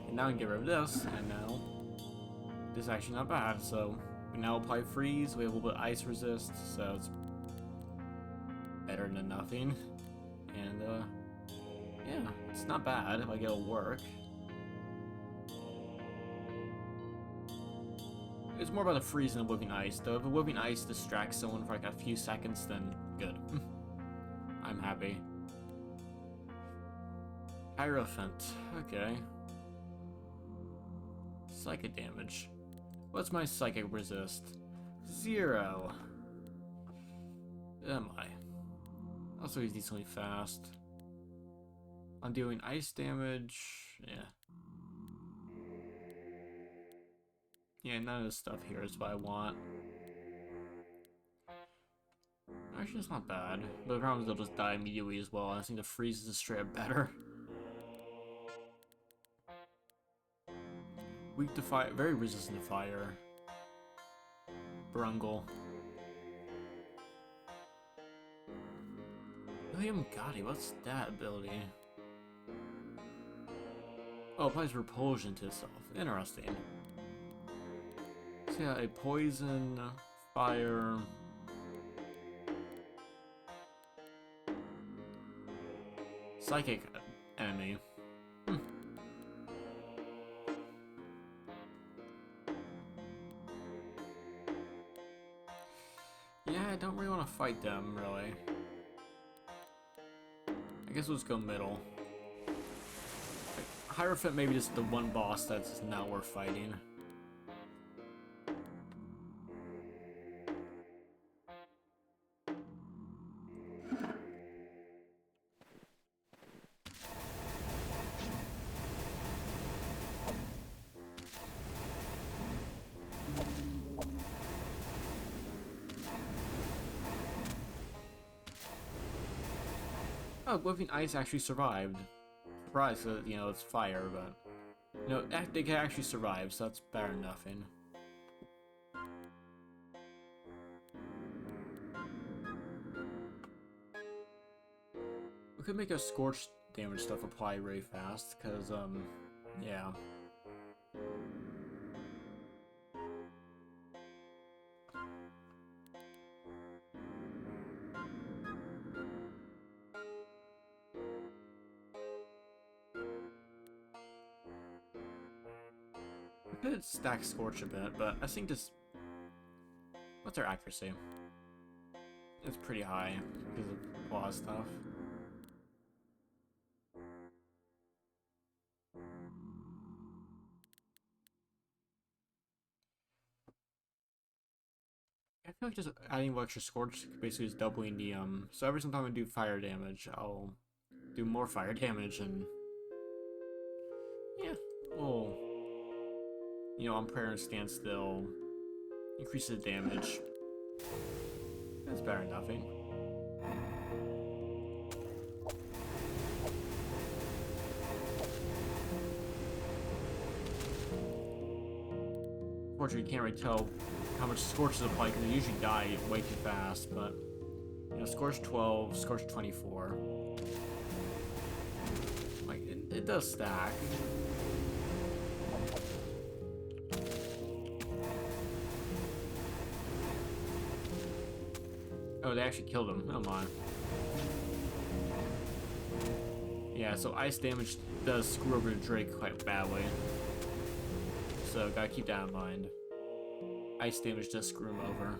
And now I can get rid of this, and now this is actually not bad. So we now apply freeze. We have a little bit of ice resist, so it's better than nothing. And yeah, it's not bad. Like, it'll work. It's more about the freeze than the whipping ice, though. If a whipping ice distracts someone for like a few seconds, then good. I'm happy. Hierophant. Okay. Psychic damage. What's my psychic resist? 0. Am I? Also, he's decently fast. I'm doing ice damage. Yeah. Yeah, none of this stuff here is what I want. Actually, it's not bad. But the problem is they'll just die immediately as well. I think the freeze is straight up better. Weak to fire, very resistant to fire. Brungle. William Gotti, what's that ability? Oh, applies repulsion to itself. Interesting. So yeah, a poison, fire. Psychic enemy. Yeah, I don't really want to fight them, really. I guess we'll just go middle. Like, Hierophant maybe just the one boss that's not worth fighting. Oh, Whipping Ice actually survived. Surprised that, you know, it's fire, but... You know, they can actually survive, so that's better than nothing. We could make a Scorch damage stuff apply really fast, because, yeah. We could stack Scorch a bit, but I think this... What's our accuracy? It's pretty high, because of a lot of stuff. I feel like just adding extra Scorch basically is doubling the, so every time I do fire damage, I'll do more fire damage, and... Yeah, well... You know, on prayer and stand still, increases the damage. That's better than nothing. Unfortunately, you can't really tell how much Scorch is applied because they usually die way too fast, but you know, Scorch 12, Scorch 24. Like, it does stack. Oh, they actually killed him. Oh my. Yeah, so ice damage does screw over Drake quite badly. So gotta keep that in mind. Ice damage does screw him over.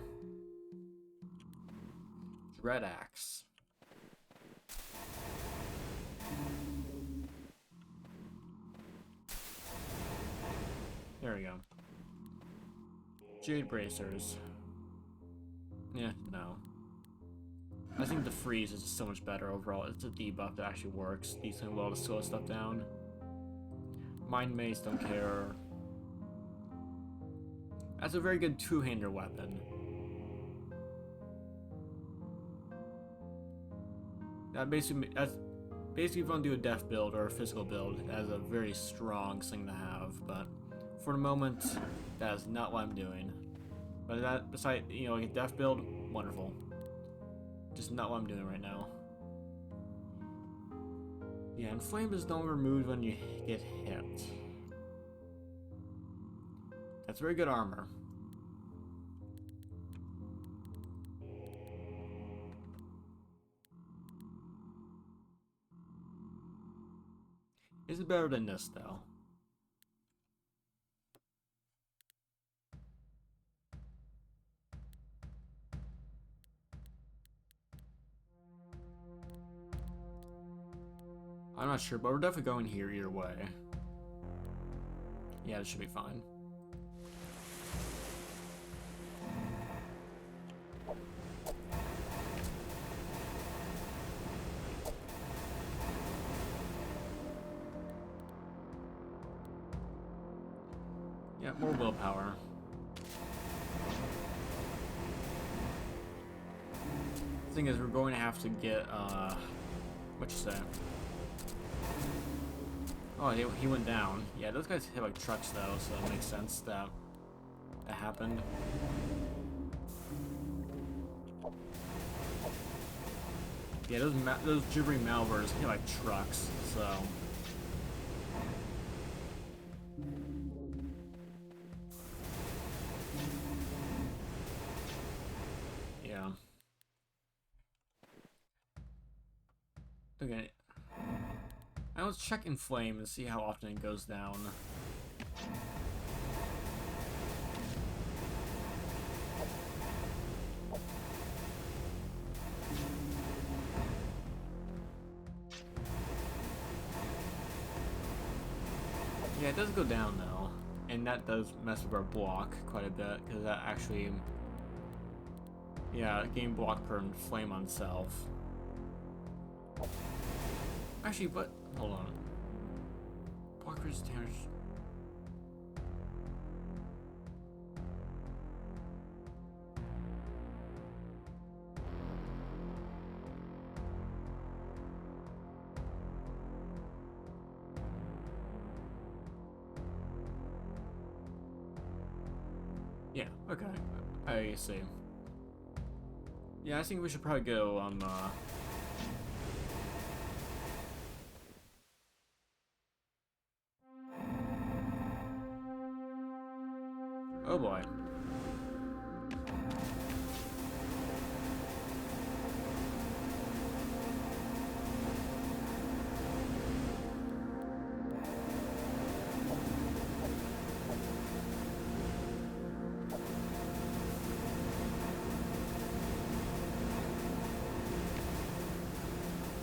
Dread Axe. There we go. Jade Bracers. Yeah, no. I think the freeze is just so much better overall. It's a debuff that actually works. Decently well to slow stuff down. Mind Mace, don't care. That's a very good two-hander weapon. That's basically if you want to do a death build or a physical build, that is a very strong thing to have, but for the moment, that is not what I'm doing. But that, besides, you know, like a death build, wonderful. Just not what I'm doing right now. Yeah, and flame is no longer removed when you get hit. That's very good armor. Is it better than this, though? I'm not sure, but we're definitely going here either way. Yeah, it should be fine. Yeah, more willpower. The thing is, we're going to have to get, what you say? Oh, he went down. Yeah, those guys hit like trucks though, so it makes sense that that happened. Yeah, those gibbering malwares hit like trucks, so. Yeah. Okay. Now let's check Inflame and see how often it goes down. Yeah, it does go down though, and that does mess with our block quite a bit, because that actually, yeah, game block per flame on self. Actually, but hold on. Block resist damage. Yeah, okay. I see. Yeah, I think we should probably go oh boy.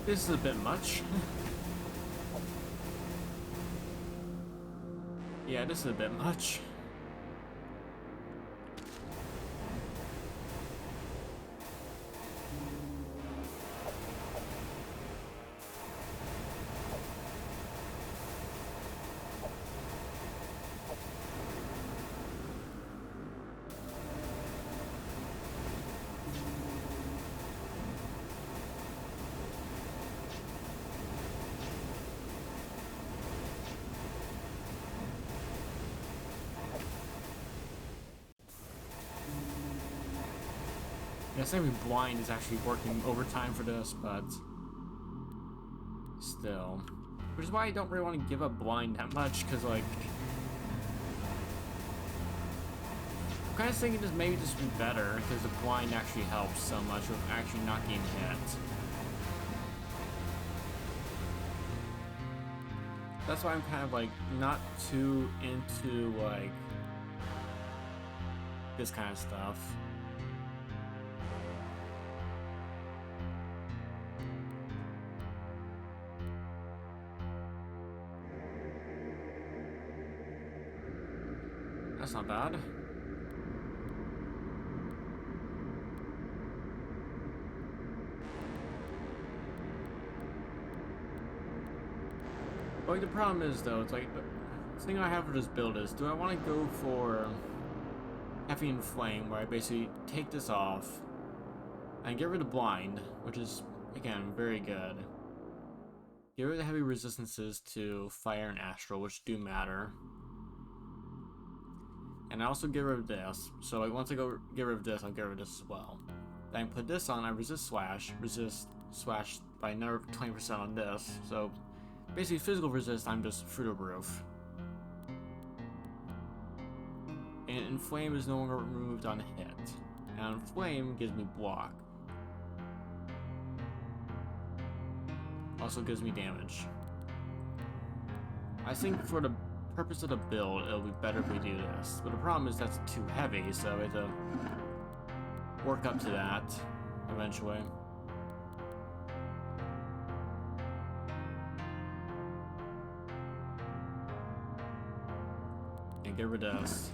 This is a bit much. Yeah, this is a bit much. Yeah, saying blind is actually working overtime for this, but still. Which is why I don't really want to give up blind that much, because, like, I'm kind of thinking this maybe this would be better, because the blind actually helps so much with actually not getting hit. That's why I'm kind of, like, not too into, like, this kind of stuff. That's not bad. But like, the problem is though, it's like the thing I have for this build is, do I want to go for Heavy Inflame, where I basically take this off and get rid of Blind, which is, again, very good. Get rid of the heavy resistances to Fire and Astral, which do matter. And I also get rid of this, so like once I go get rid of this, I'll get rid of this as well. Then I put this on, I resist Slash by another 20% on this, so basically physical resist, I'm just through the roof. And Inflame is no longer removed on hit, and Inflame gives me block. Also gives me damage. I think for the purpose of the build, it'll be better if we do this. But the problem is that's too heavy, so we have to work up to that eventually. And get rid of this.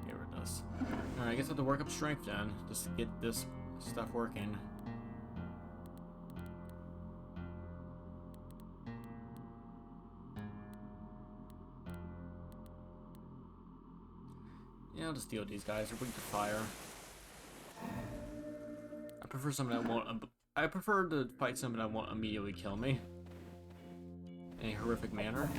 Get rid of this. Alright, I guess I have to work up strength then, just to get this stuff working. Yeah, I'll just deal with these guys. They're weak to fire. I prefer something that won't. I prefer to fight something that won't immediately kill me in a horrific manner.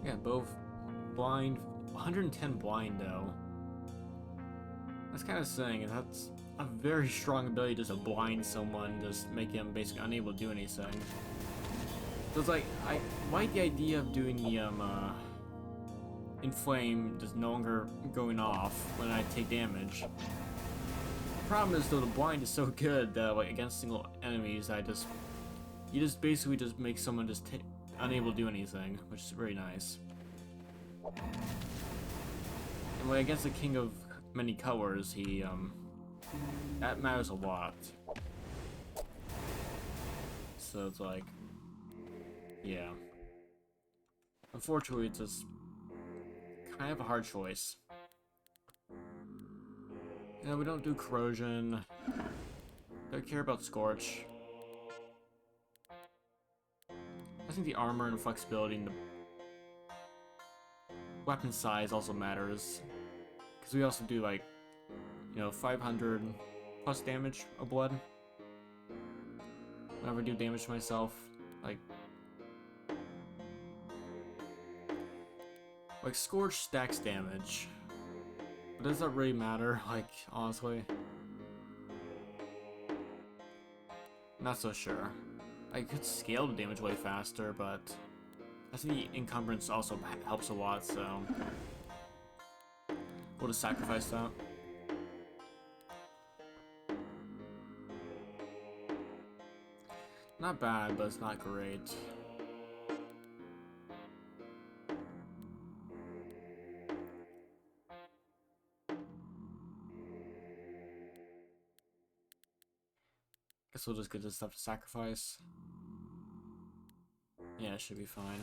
Yeah, both blind. 110 blind though. That's kind of saying that's a very strong ability just to blind someone, just make him basically unable to do anything. So it's like I like the idea of doing the Inflame just no longer going off when I take damage. The problem is though the blind is so good that like against single enemies you just basically just make someone just unable to do anything, which is very nice. And like against the King of Many Colors, that matters a lot. So it's like, yeah. Unfortunately, it's just kind of a hard choice. You know, we don't do Corrosion. Don't care about Scorch. I think the armor and flexibility and the weapon size also matters. Because we also do like, you know, 500 plus damage of blood. Whenever I do damage to myself, like Scorch stacks damage. But does that really matter? Like, honestly, not so sure. I could scale the damage way faster, but I think the encumbrance also helps a lot, so we'll just sacrifice that. Not bad, but it's not great. Guess we'll just get this stuff to sacrifice. Yeah, it should be fine.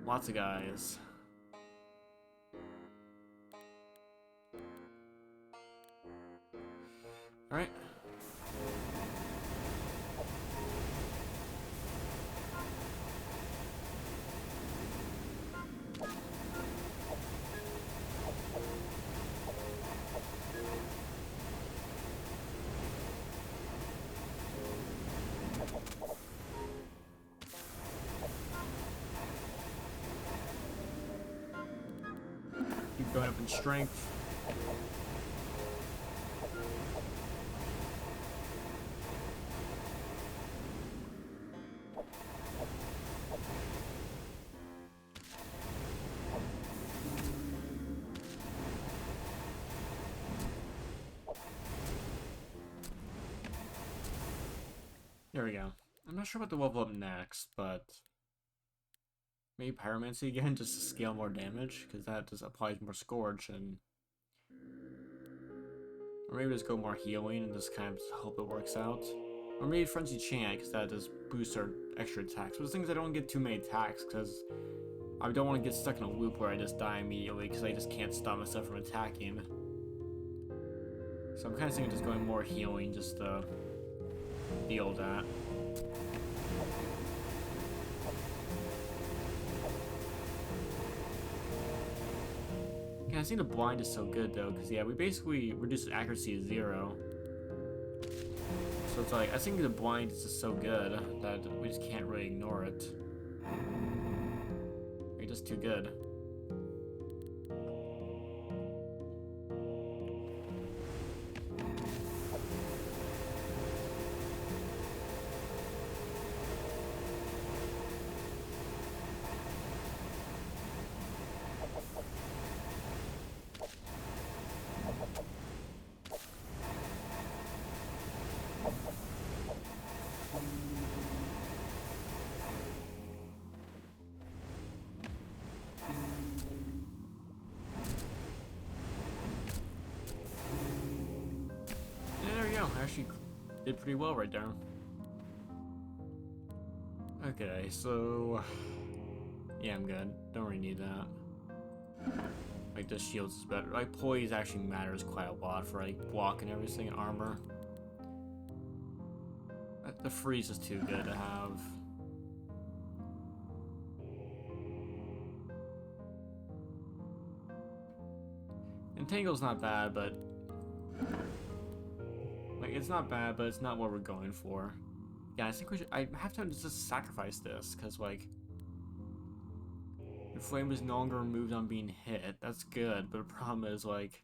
Lots of guys. Alright. Keep going up in strength. There we go. I'm not sure what to level up next, but maybe Pyromancy again, just to scale more damage, because that just applies more Scourge, and or maybe just go more healing and just kind of hope it works out. Or maybe Frenzy Chant, because that just boosts our extra attacks. But the thing is, I don't get too many attacks, because I don't want to get stuck in a loop where I just die immediately because I just can't stop myself from attacking. So I'm kind of thinking just going more healing just to deal that. Yeah, I think the blind is so good though, because yeah, we basically reduce accuracy to 0. So it's like, I think the blind is just so good that we just can't really ignore it. It's just too good. I actually did pretty well right there. Okay, so yeah, I'm good. Don't really need that. Like the shields is better. Like poise actually matters quite a lot for like block and everything and armor. The freeze is too good to have. Entangle's not bad, but like it's not bad, but it's not what we're going for. Yeah, I think we should. I have to just sacrifice this because like the flame is no longer removed on being hit. That's good, but the problem is like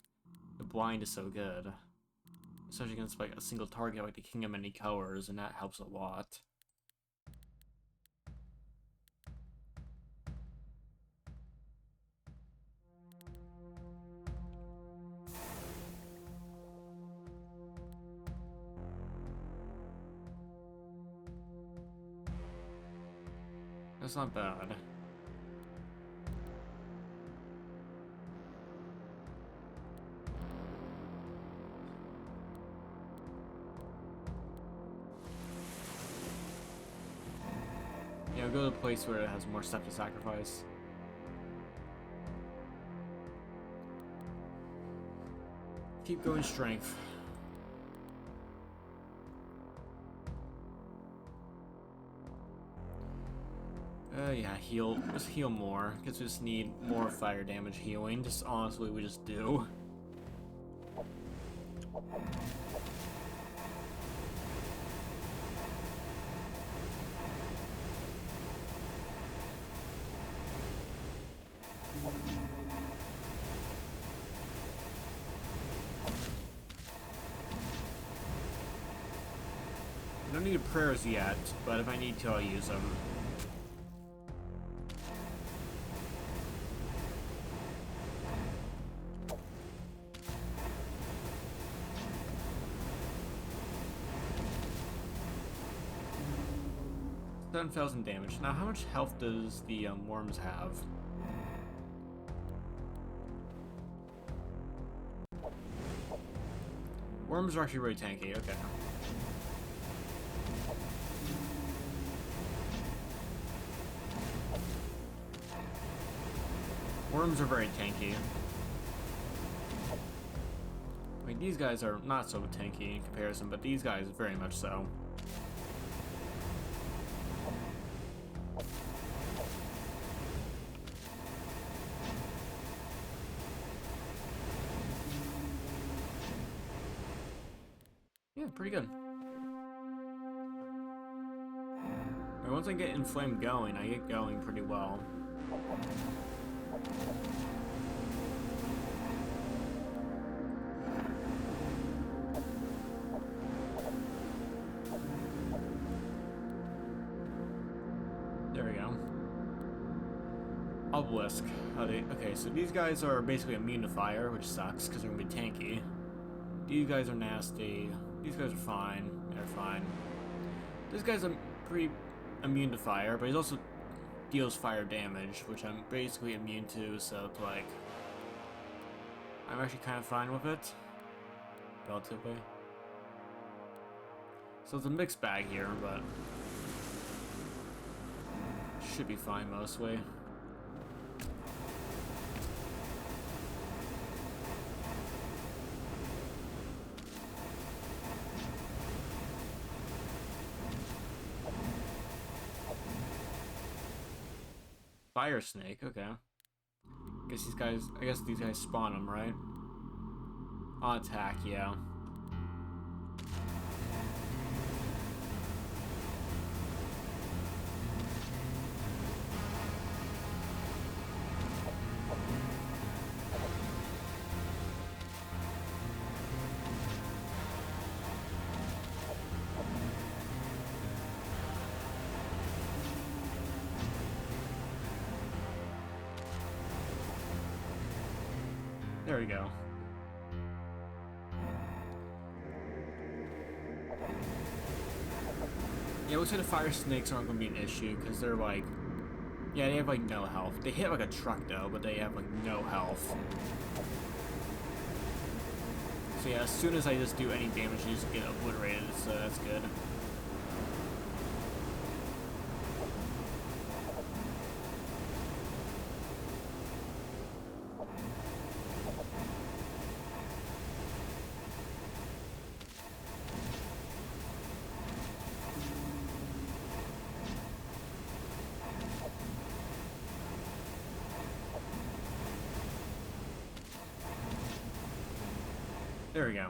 the blind is so good, especially against like a single target like the King of Many Colors, and that helps a lot. That's not bad. Yeah, I'll go to a place where it has more stuff to sacrifice. Keep going strength. Yeah, heal. Just heal more, because we just need more fire damage healing. Just honestly, we just do. I don't need prayers yet, but if I need to, I'll use them. $7,000 damage. Now, how much health does the worms have? Worms are actually really tanky. Okay. Worms are very tanky. I mean, these guys are not so tanky in comparison, but these guys very much so. Yeah, pretty good. And once I get Inflamed going, I get going pretty well. There we go. Obelisk. Okay, so these guys are basically immune to fire, which sucks because they're gonna be tanky. These guys are nasty. These guys are fine. They're fine. This guy's pretty immune to fire, but he also deals fire damage, which I'm basically immune to, so it's like I'm actually kind of fine with it, relatively. So it's a mixed bag here, but should be fine mostly. fire snake. Okay. I guess these guys spawn them, right? On attack, yeah. There we go. Yeah, looks like the fire snakes aren't going to be an issue, because they're like... Yeah, they have like no health. They hit like a truck though, but they have like no health. So yeah, as soon as I just do any damage, you just get obliterated, so that's good. There we go.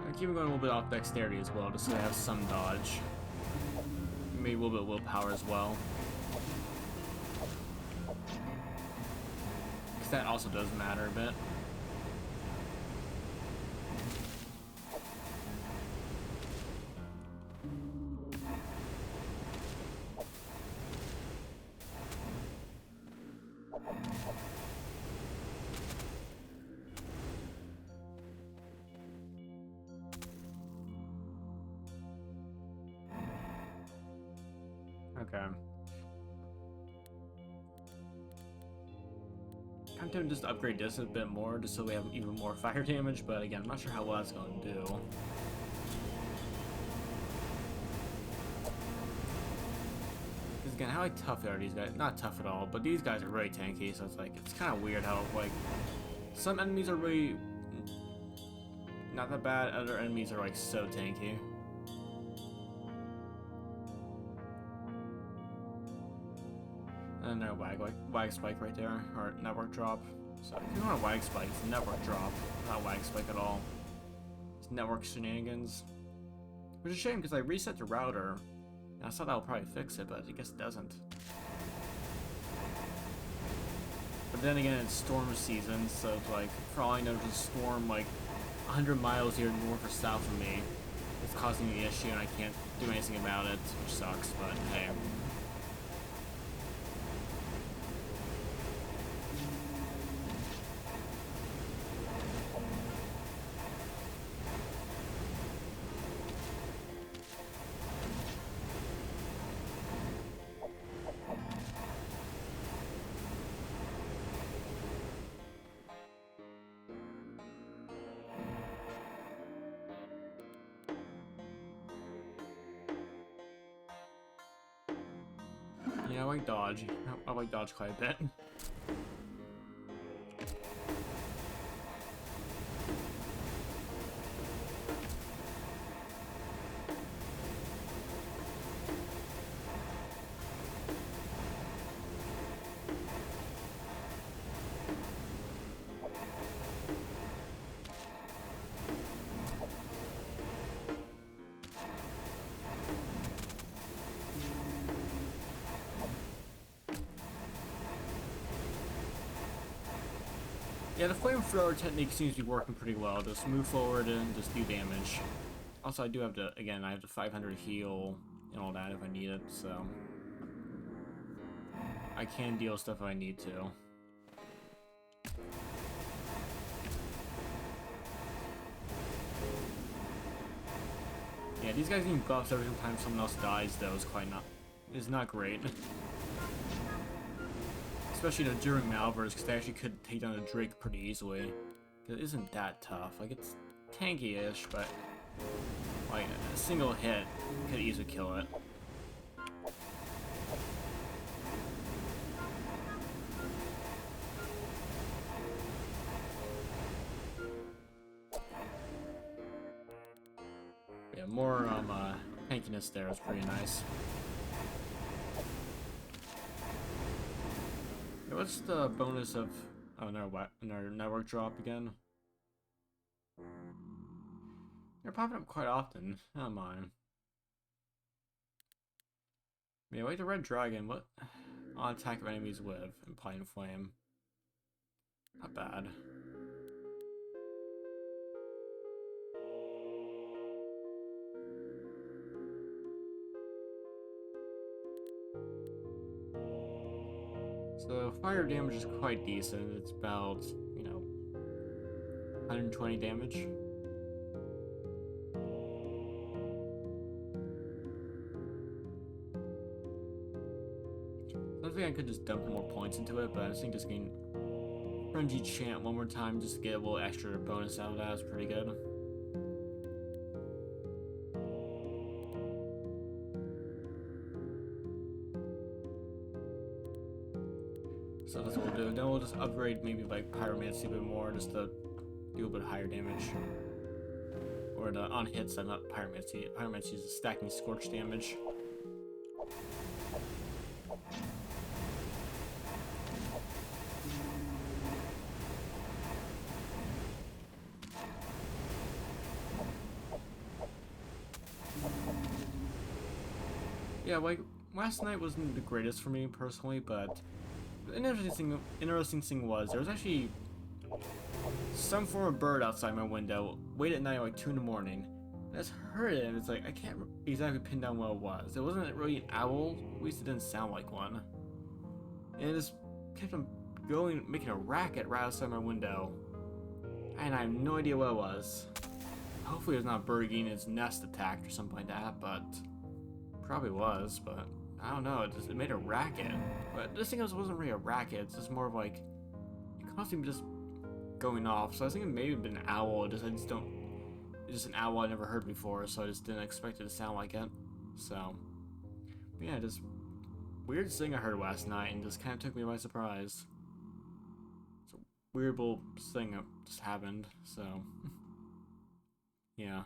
I keep going a little bit off dexterity as well, just so I have some dodge. Maybe a little bit of willpower as well. Because that also does matter a bit. Okay. I'm tempted just to upgrade this a bit more, just so we have even more fire damage, but again, I'm not sure how well that's going to do. Because again, how like, tough are these guys? Not tough at all, but these guys are really tanky, so it's like, it's kind of weird how, like, some enemies are really not that bad, other enemies are, like, so tanky. And no wag spike right there, or network drop. So if you want a wag spike, it's a network drop, not wag spike at all. It's network shenanigans. Which is a shame because I reset the router. And I thought that would probably fix it, but I guess it doesn't. But then again, it's storm season, so it's like, for all I know, there's a storm like 100 miles here north or south of me. It's causing the issue and I can't do anything about it, which sucks, but hey. Yeah, I like dodge. I like dodge quite a bit. Yeah, the flamethrower technique seems to be working pretty well. Just move forward and just do damage. Also, I do have to, again, I have the 500 heal and all that if I need it, so... I can deal stuff if I need to. Yeah, these guys getting buffs every time someone else dies, though, is not great. especially during Malvers, because they actually could take down a Drake pretty easily. It isn't that tough. Like, it's tanky-ish, but like a single hit could easily kill it. Yeah, more tankiness there is pretty nice. Yeah, what's the bonus of another network drop again? They're popping up quite often. Not mine. Yeah, like the red dragon. What? On attack of enemies with Implying Flame. Not bad. So fire damage is quite decent. It's about, 120 damage. I think I could just dump more points into it, but I think just getting Frenzy Chant one more time just to get a little extra bonus out of that is pretty good. So that's what we'll do. Then we'll just upgrade maybe like Pyromancy a bit more just to do a bit higher damage. Or the on hits, not Pyromancy. Pyromancy is stacking Scorch damage. Yeah, like, last night wasn't the greatest for me personally, but the interesting thing was there was actually some form of bird outside my window late at night, like 2 in the morning. I just heard it, and it's like I can't exactly pin down what it was. It wasn't really an owl, at least it didn't sound like one. And it just kept on going, making a racket right outside my window, and I have no idea what it was. Hopefully, it was not a bird getting its nest attacked or something like that, but probably was. But I don't know. It made a racket. But this thing wasn't really a racket. It's just more of like it constantly just going off. So I think it may have been an owl. It's just an owl I never heard before. So I just didn't expect it to sound like it. So but yeah, just weird thing I heard last night and just kind of took me by surprise. It's a weird little thing that just happened. So yeah.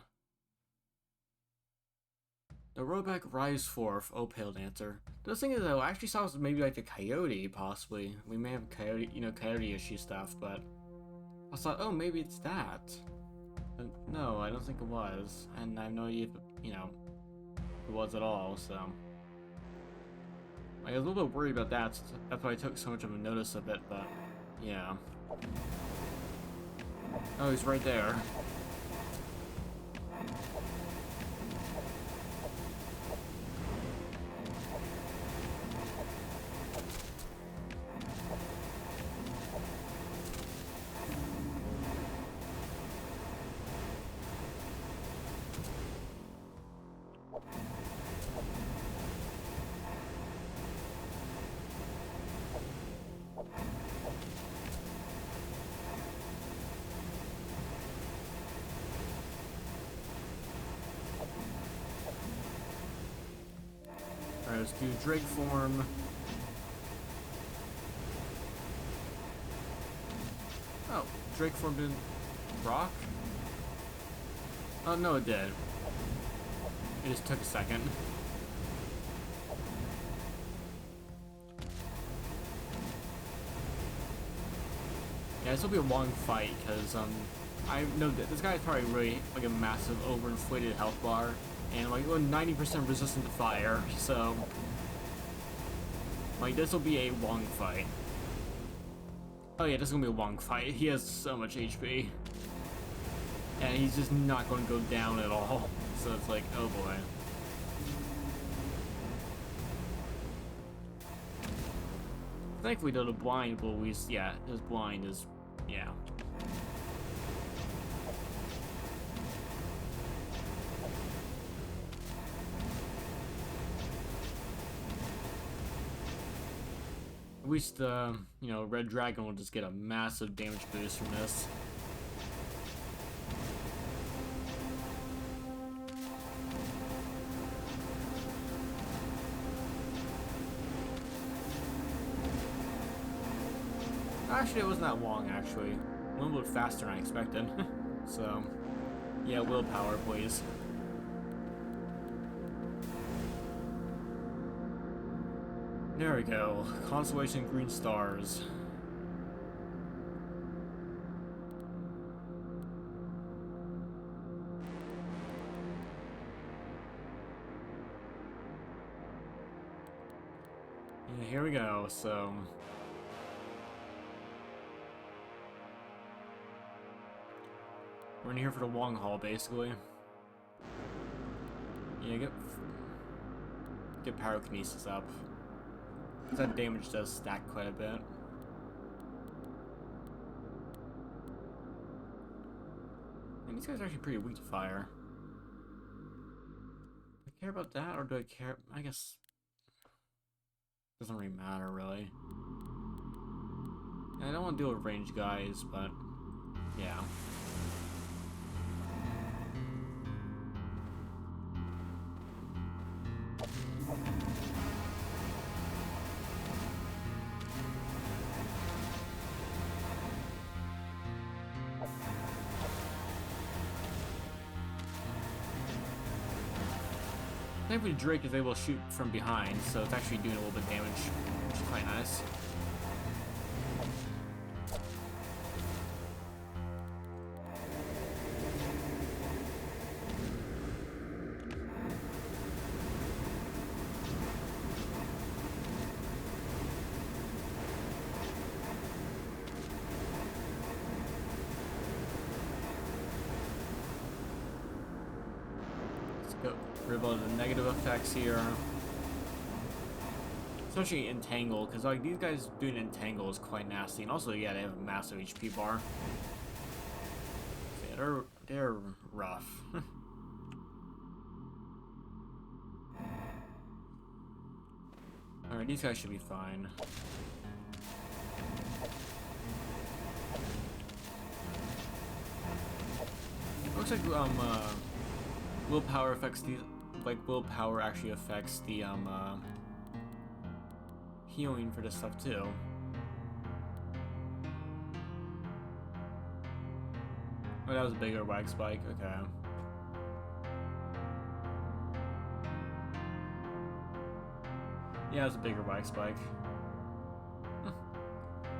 The Roback Rise Forth, O Pale Dancer. The thing is, though, I actually saw maybe like a coyote, possibly. We may have coyote, coyote issue stuff, but I thought, oh, maybe it's that. But no, I don't think it was, and I have no idea if it was at all. So I was a little bit worried about that. So that's why I took so much of a notice of it. But yeah. Oh, he's right there. Alright, let's do Drake form. Oh, Drake form didn't rock? Oh, no, it did. It just took a second. Yeah, this will be a long fight, because, I know that this guy is probably really, like, a massive, overinflated health bar, and, like, 90% resistant to fire, so, like, this will be a long fight. Oh yeah, this is gonna be a long fight. He has so much HP. And he's just not going to go down at all. So it's like, oh boy. Thankfully, though, the blind will at least, yeah, his blind is, yeah. At least the, Red Dragon will just get a massive damage boost from this. Actually, it wasn't that long, actually. Went a little bit faster than I expected. So, yeah, willpower, please. There we go. Constellation Green Stars. Yeah, here we go, so... We're in here for the long haul, basically. Yeah, get Pyrokinesis up. That damage does stack quite a bit. And these guys are actually pretty weak to fire. Do I care about that, or do I care? I guess doesn't really matter, really. And I don't want to deal with range guys, but yeah. Thankfully, Drake is able to shoot from behind, so it's actually doing a little bit of damage, which is quite nice. Go rid of the negative effects here. Especially Entangle, because like these guys doing Entangle is quite nasty, and also yeah, they have a massive HP bar. Yeah, they're rough. Alright, these guys should be fine. Looks like willpower affects these, like willpower actually affects the healing for this stuff too. Oh, that was a bigger Wag Spike, okay. Yeah, it was a bigger Wag Spike.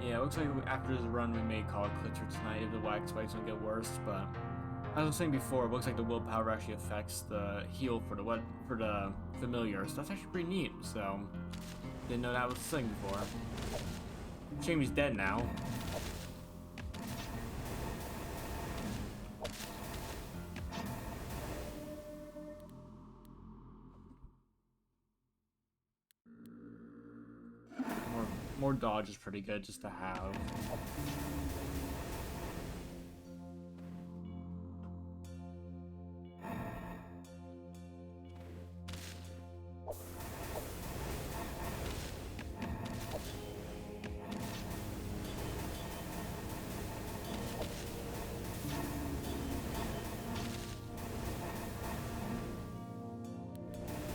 Yeah, it looks like after this run we may call it quits for tonight if the Wag Spikes don't get worse, but as I was saying before, it looks like the willpower actually affects the heal for the familiar, so that's actually pretty neat. So didn't know that was a thing before. Shame he's dead now. More dodge is pretty good just to have.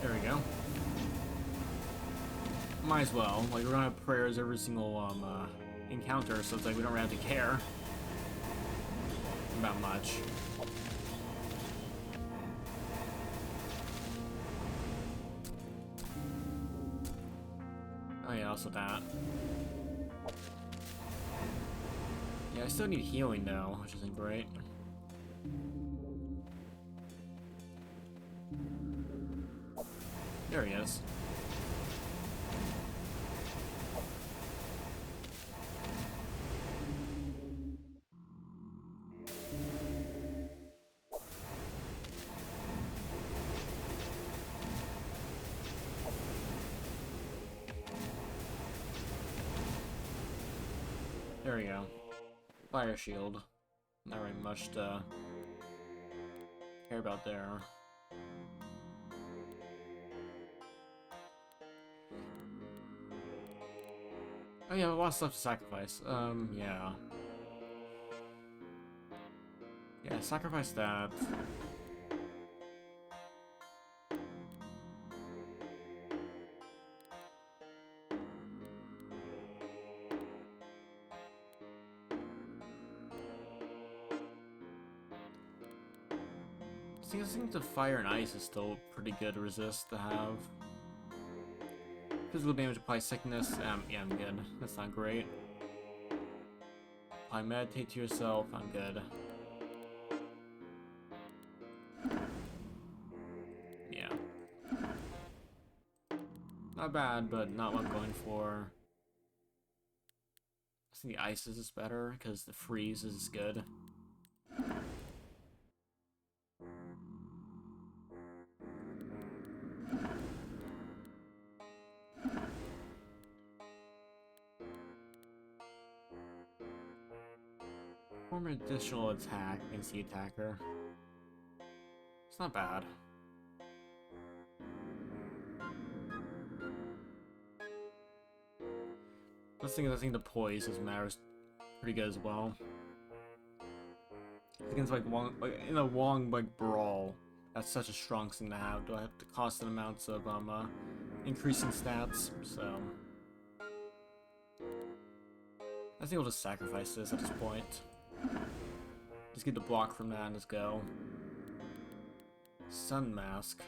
There we go. Might as well. Like, we're gonna have prayers every single encounter, so it's like we don't really have to care about much. Oh yeah, also that. Yeah, I still need healing though, which isn't great. There he is. There we go. Fire shield. Not really much to care about there. Oh yeah, a lot of stuff to sacrifice. Yeah. Yeah, sacrifice that. I think the fire and ice is still pretty good to resist to have. Physical damage applies sickness. Yeah, I'm good. That's not great. Apply meditate to yourself. I'm good. Yeah. Not bad, but not what I'm going for. I think the ice is better because the freeze is good. Form an additional attack against the attacker. It's not bad. I think the poise matters pretty good as well. Against like in a long brawl, that's such a strong thing to have. Do I have the constant amounts of increasing stats? So I think we'll just sacrifice this at this point. Just get the block from that and let's go. Sun Mask.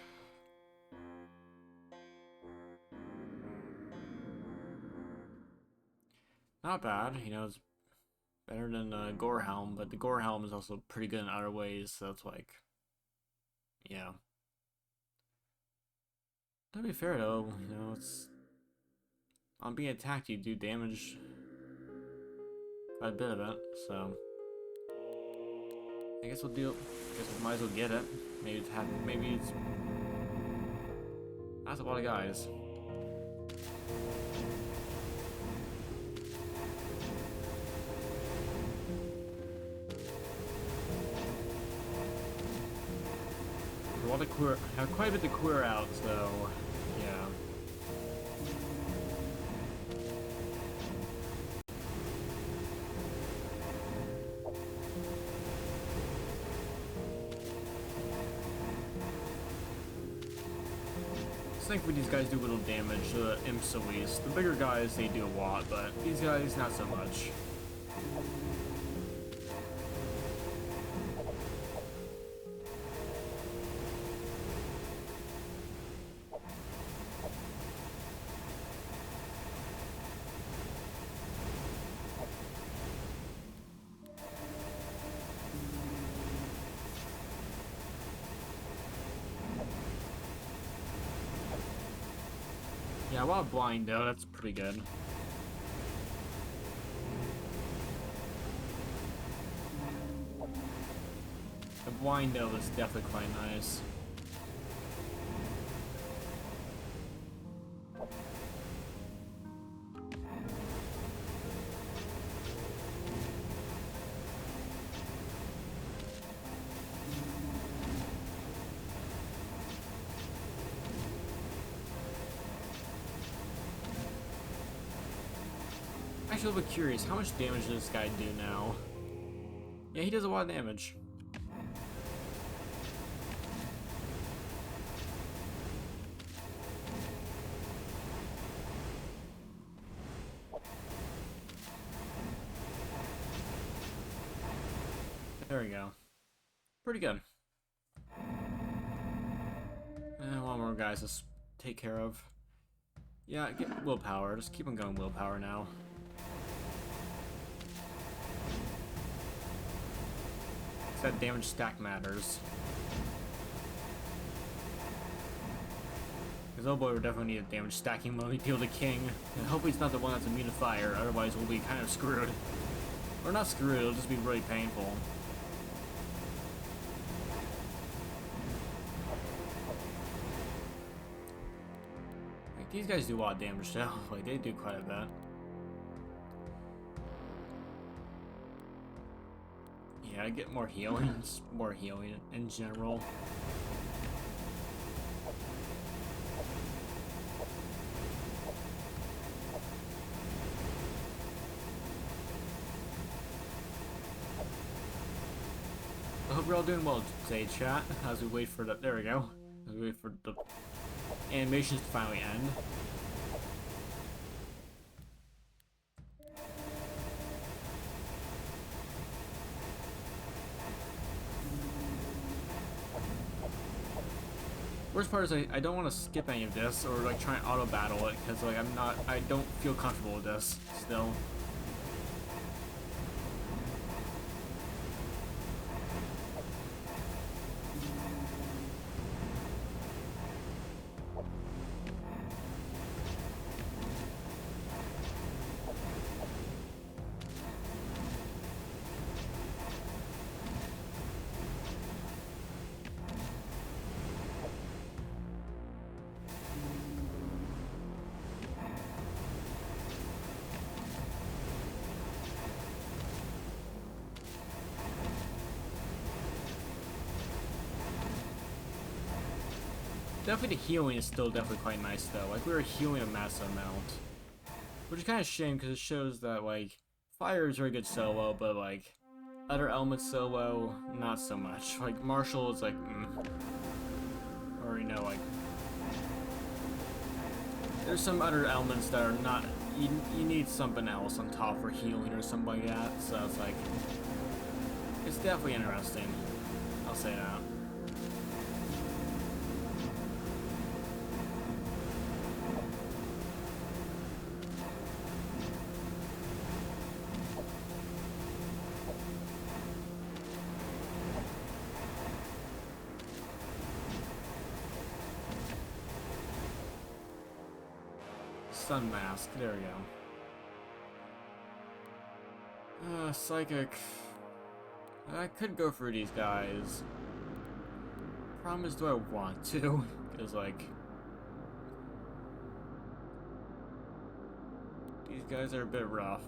Not bad, you know, it's better than Gorehelm, but the Gorehelm is also pretty good in other ways, so it's like, yeah. To be fair though, you know, it's on being attacked you do damage quite a bit of it, so I guess we'll do. I guess we might as well get it. Maybe it's that's a lot of guys. A lot of queer, have quite a bit to queer out, so yeah. Thankfully these guys do little damage to the imps at least. The bigger guys, they do a lot, but these guys, not so much. Yeah, a lot of blind though, that's pretty good. The blind though is definitely quite nice. Actually, a little bit curious, how much damage does this guy do now? Yeah, he does a lot of damage. There we go. Pretty good. And one more guys to take care of. Yeah, get willpower. Just keep on going willpower now. That damage stack matters. Because oh boy, we definitely need a damage stacking when we deal the king. And hopefully it's not the one that's immune to fire, otherwise we'll be kind of screwed. Or not screwed, it'll just be really painful. Like, these guys do a lot of damage though. Like, they do quite a bit. Yeah, I get more healing, just more healing in general. we're all doing well today, chat, as we wait for the, there we go, as we wait for the animations to finally end. Worst part is I don't want to skip any of this or like try and auto battle it because like I don't feel comfortable with this still. Definitely the healing is still definitely quite nice though. Like we were healing a massive amount. Which is kind of a shame because it shows that like fire is very good solo, but like other elements solo, not so much. Like Marshall is like, or you know, like there's some other elements that are not. You need something else on top for healing or something like that. So it's like it's definitely interesting. I'll say that. Sun mask, there we go. Psychic. I could go for these guys. Problem is, do I want to? Because, like, these guys are a bit rough.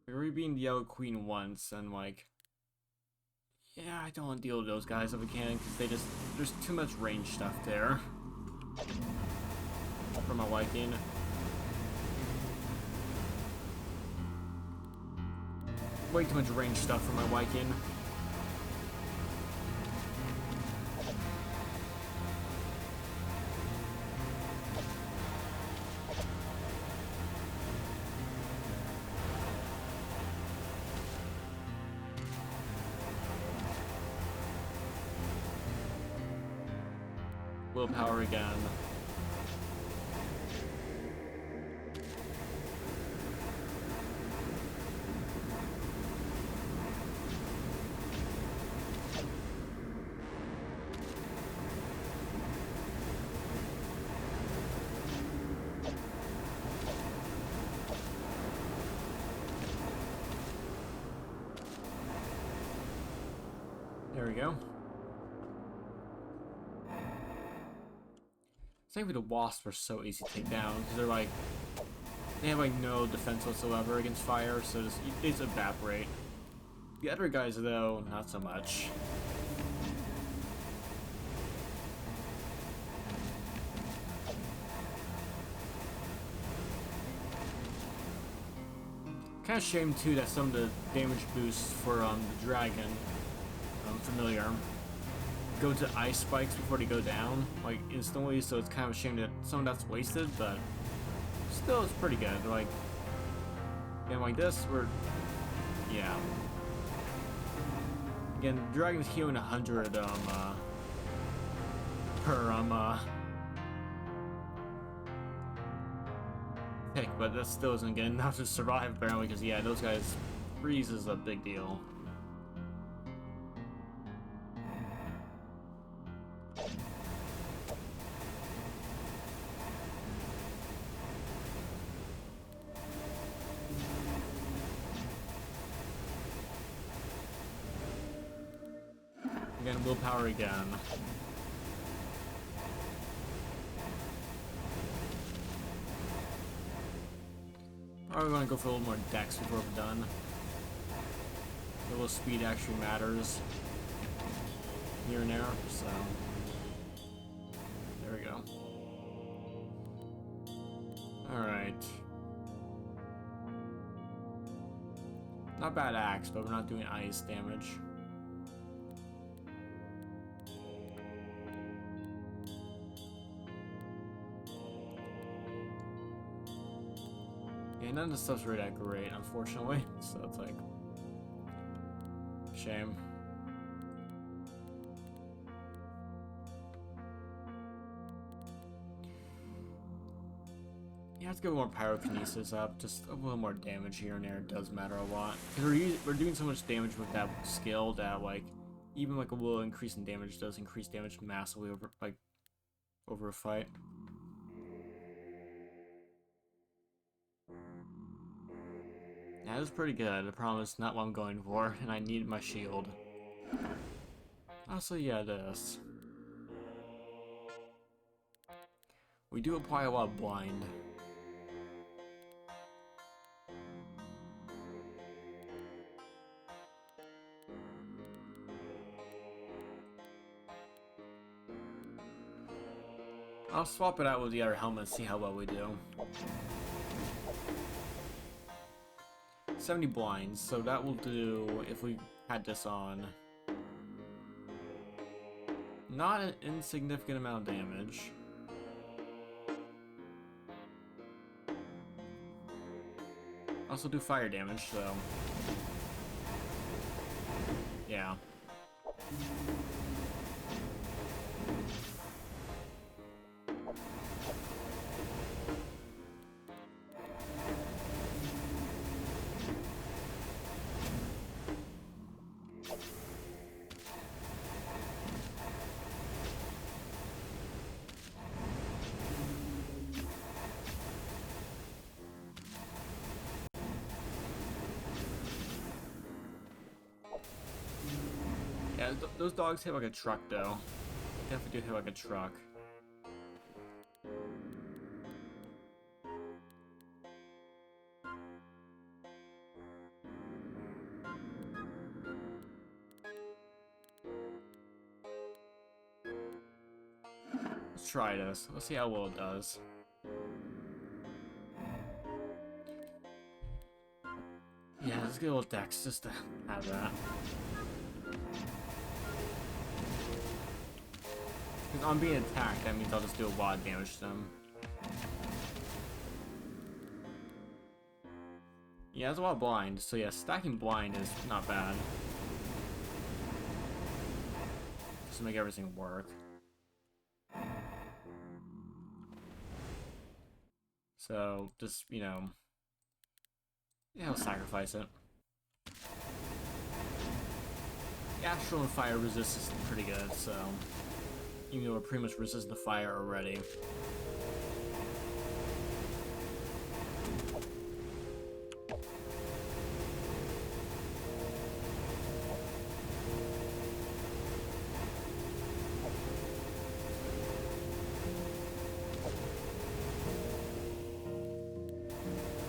We already being the Yellow Queen once, and, like, yeah, I don't want to deal with those guys if I can, because they just, there's too much range stuff there. For my liking. Way too much range stuff for my liking. Willpower again. There we go. Same with the Wasps are so easy to take down because they're like they have like no defense whatsoever against fire, so they just evaporate. The other guys though, not so much. Kind of shame too that some of the damage boosts for the dragon, familiar, go to ice spikes before they go down, like instantly. So it's kind of a shame that some of that's wasted, but still it's pretty good. Like, and like this, yeah. Again, dragon's healing 100 per pick, but that still isn't good enough to survive apparently, because yeah, those guys, freeze is a big deal. Again, willpower again. Probably want to go for a little more dex before we're done. A little speed actually matters here and there, so there we go. Alright. Not bad axe, but we're not doing ice damage. Yeah, none of this stuff's really that great, unfortunately. So it's like... shame. Yeah, let's get more pyrokinesis up. Just a little more damage here and there. It does matter a lot. Because we're doing so much damage with that skill that, like, even like a little increase in damage does increase damage massively over, like, over a fight. Yeah, that's pretty good. I promise, not what I'm going for, and I need my shield. Also, yeah, this. We do apply a lot of blind. I'll swap it out with the other helmet and see how well we do. 70 blinds, so that will do if we had this on. Not an insignificant amount of damage. Also do fire damage, so... yeah. Yeah, those dogs hit like a truck, though. They definitely do hit like a truck. Let's try this. Let's see how well it does. Yeah, let's get a little dex just to have that. Because on being attacked, that means I'll just do a lot of damage to them. Yeah, that's a lot of blind, so yeah, stacking blind is not bad. Just to make everything work. So, just, you know... yeah, I'll sacrifice it. The Astral and Fire resistance is pretty good, so... even though we're pretty much resistant to fire already.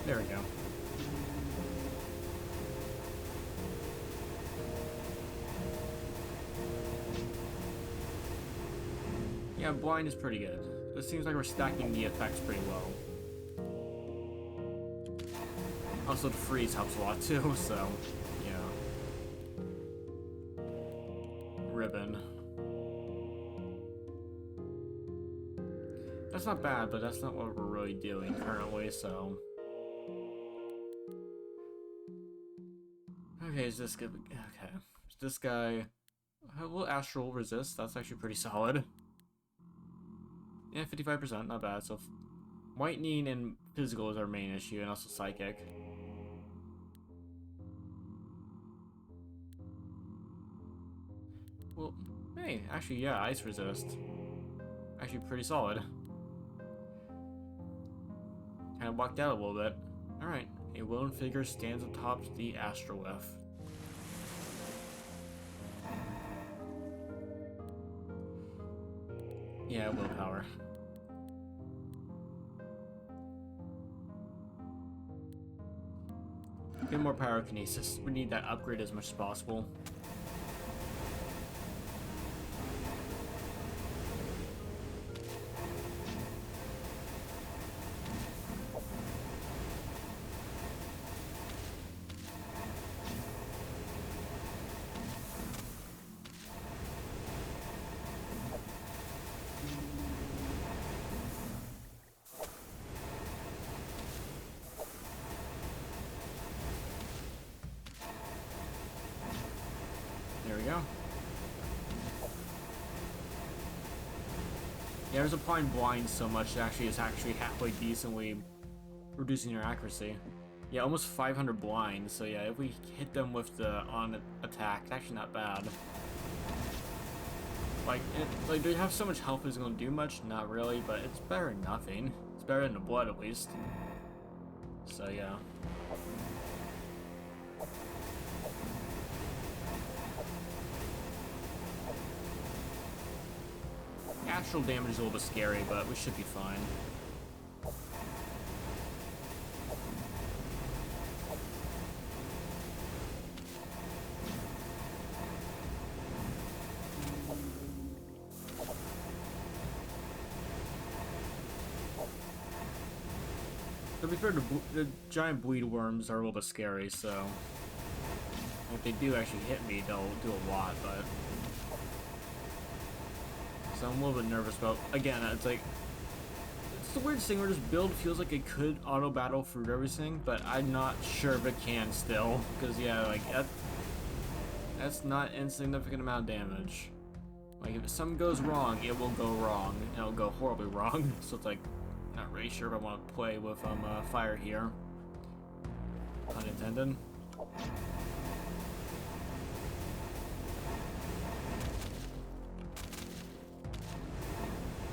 There we go. Yeah, blind is pretty good. It seems like we're stacking the effects pretty well. Also, the freeze helps a lot too, so, yeah. Ribbon. That's not bad, but that's not what we're really doing currently, so... okay, is this good? Okay. Is this guy... will Astral resist? That's actually pretty solid. Yeah, 55%, not bad. So, whitening and physical is our main issue, and also psychic. Well, hey, actually, yeah, ice resist. Actually, pretty solid. Kind of walked out a little bit. Alright, a lone figure stands atop the astrolith. Yeah, willpower. Get more pyrokinesis. We need that upgrade as much as possible. There we go. Yeah, there's applying blind so much it actually is halfway decently reducing your accuracy. Yeah, almost 500 blind, so yeah, if we hit them with the on attack, it's actually not bad. Like, do you have so much health is going to do much? Not really, but it's better than nothing. It's better than the blood, at least. So, yeah. Astral damage is a little bit scary, but we should be fine. To be fair, the giant bleed worms are a little bit scary, so if they do actually hit me, they'll do a lot, but so I'm a little bit nervous about, again, it's like, it's the weirdest thing where this build feels like it could auto battle through everything, but I'm not sure if it can still, because yeah, like, that's not insignificant amount of damage. Like, if something goes wrong, it will go wrong, and it'll go horribly wrong, so it's like, not really sure if I want to play with fire here. Pun intended.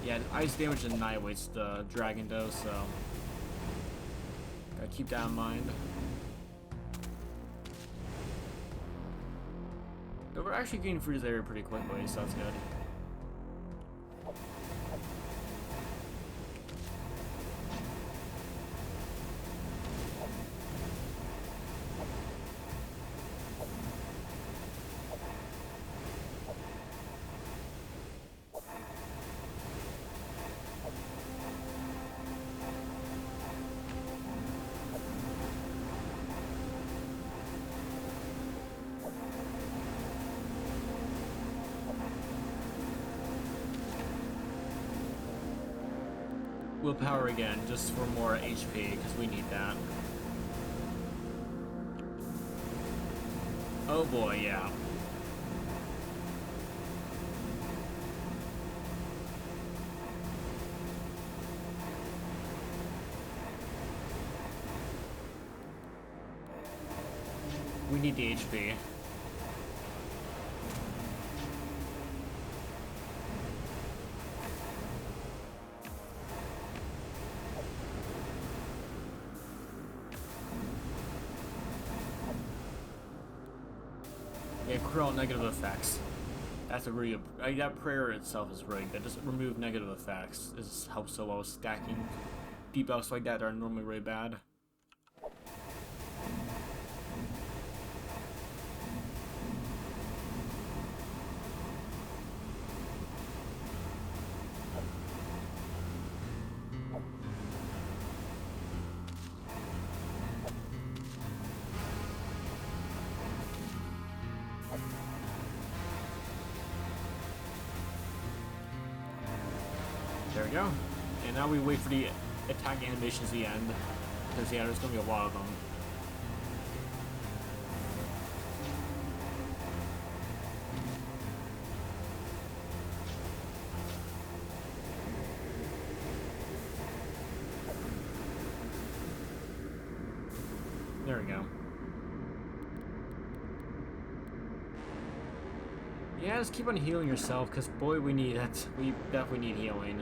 Yeah, ice damage annihilates the dragon though, so gotta keep that in mind. But we're actually getting through this area pretty quickly, so that's good. Willpower again, just for more HP, because we need that. Oh boy, yeah. We need the HP. Yeah, cruel negative effects. That's a really that prayer itself is really good. Just remove negative effects. This helps so well with stacking debuffs like that are normally really bad. There we go. And now we wait for the attack animations at the end. Because yeah, there's going to be a lot of them. There we go. Yeah, just keep on healing yourself, because boy, we need it. We definitely need healing.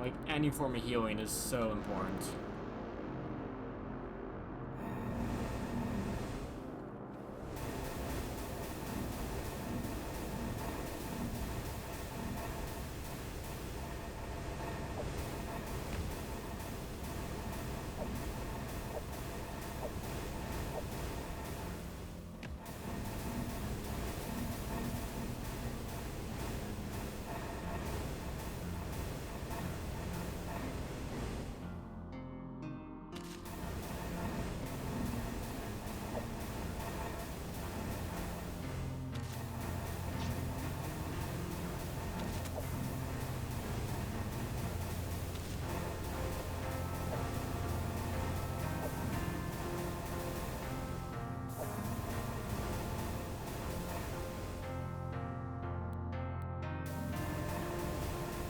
Like, any form of healing is so important.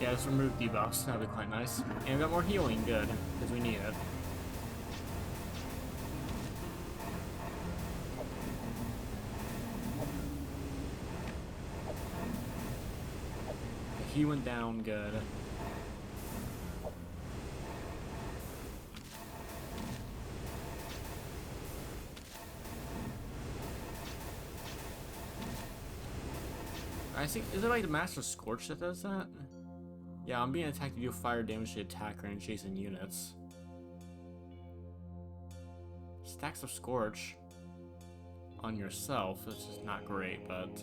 Yeah, let's remove debuffs. That'd be quite nice. And we got more healing, good, because we need it. He went down, good. I think, is it like the Master Scorch that does that? Yeah, I'm being attacked to do fire damage to attacker and adjacent units. Stacks of Scorch on yourself, this is not great, but...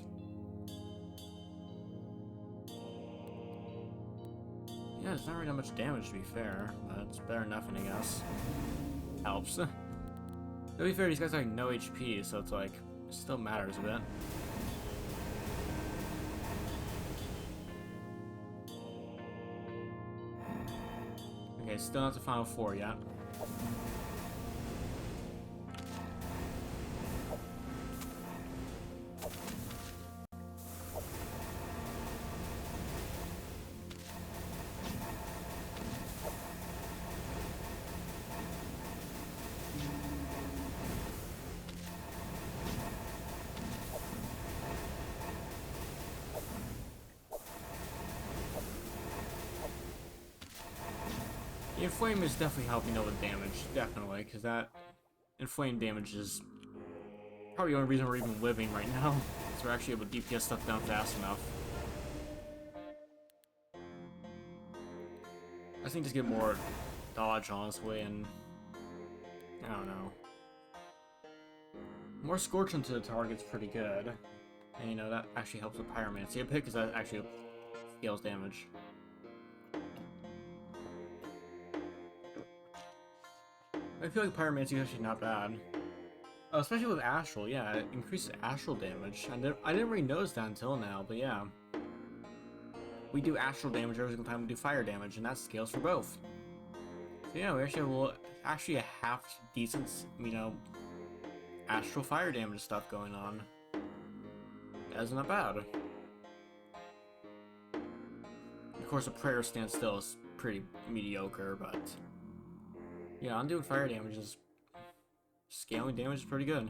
yeah, it's not really that much damage to be fair, but it's better than nothing, I guess. Helps. To be fair, these guys have like no HP, so it's like, it still matters a bit. Okay, still not the final four yet. Inflame is definitely helping out with damage, definitely, because that inflame damage is probably the only reason we're even living right now. So we're actually able to DPS stuff down fast enough. I think just get more dodge, honestly, and I don't know. More Scorch into the target's pretty good. And you know, that actually helps with Pyromancy a bit, because that actually scales damage. I feel like Pyromancy is actually not bad. Oh, especially with Astral, yeah, it increases Astral damage. I didn't really notice that until now, but yeah. We do Astral damage every single time we do fire damage, and that scales for both. So yeah, we actually have a half decent, you know, Astral fire damage stuff going on. That's not bad. Of course, a prayer standstill is pretty mediocre, but yeah, I'm doing fire damage is scaling damage is pretty good.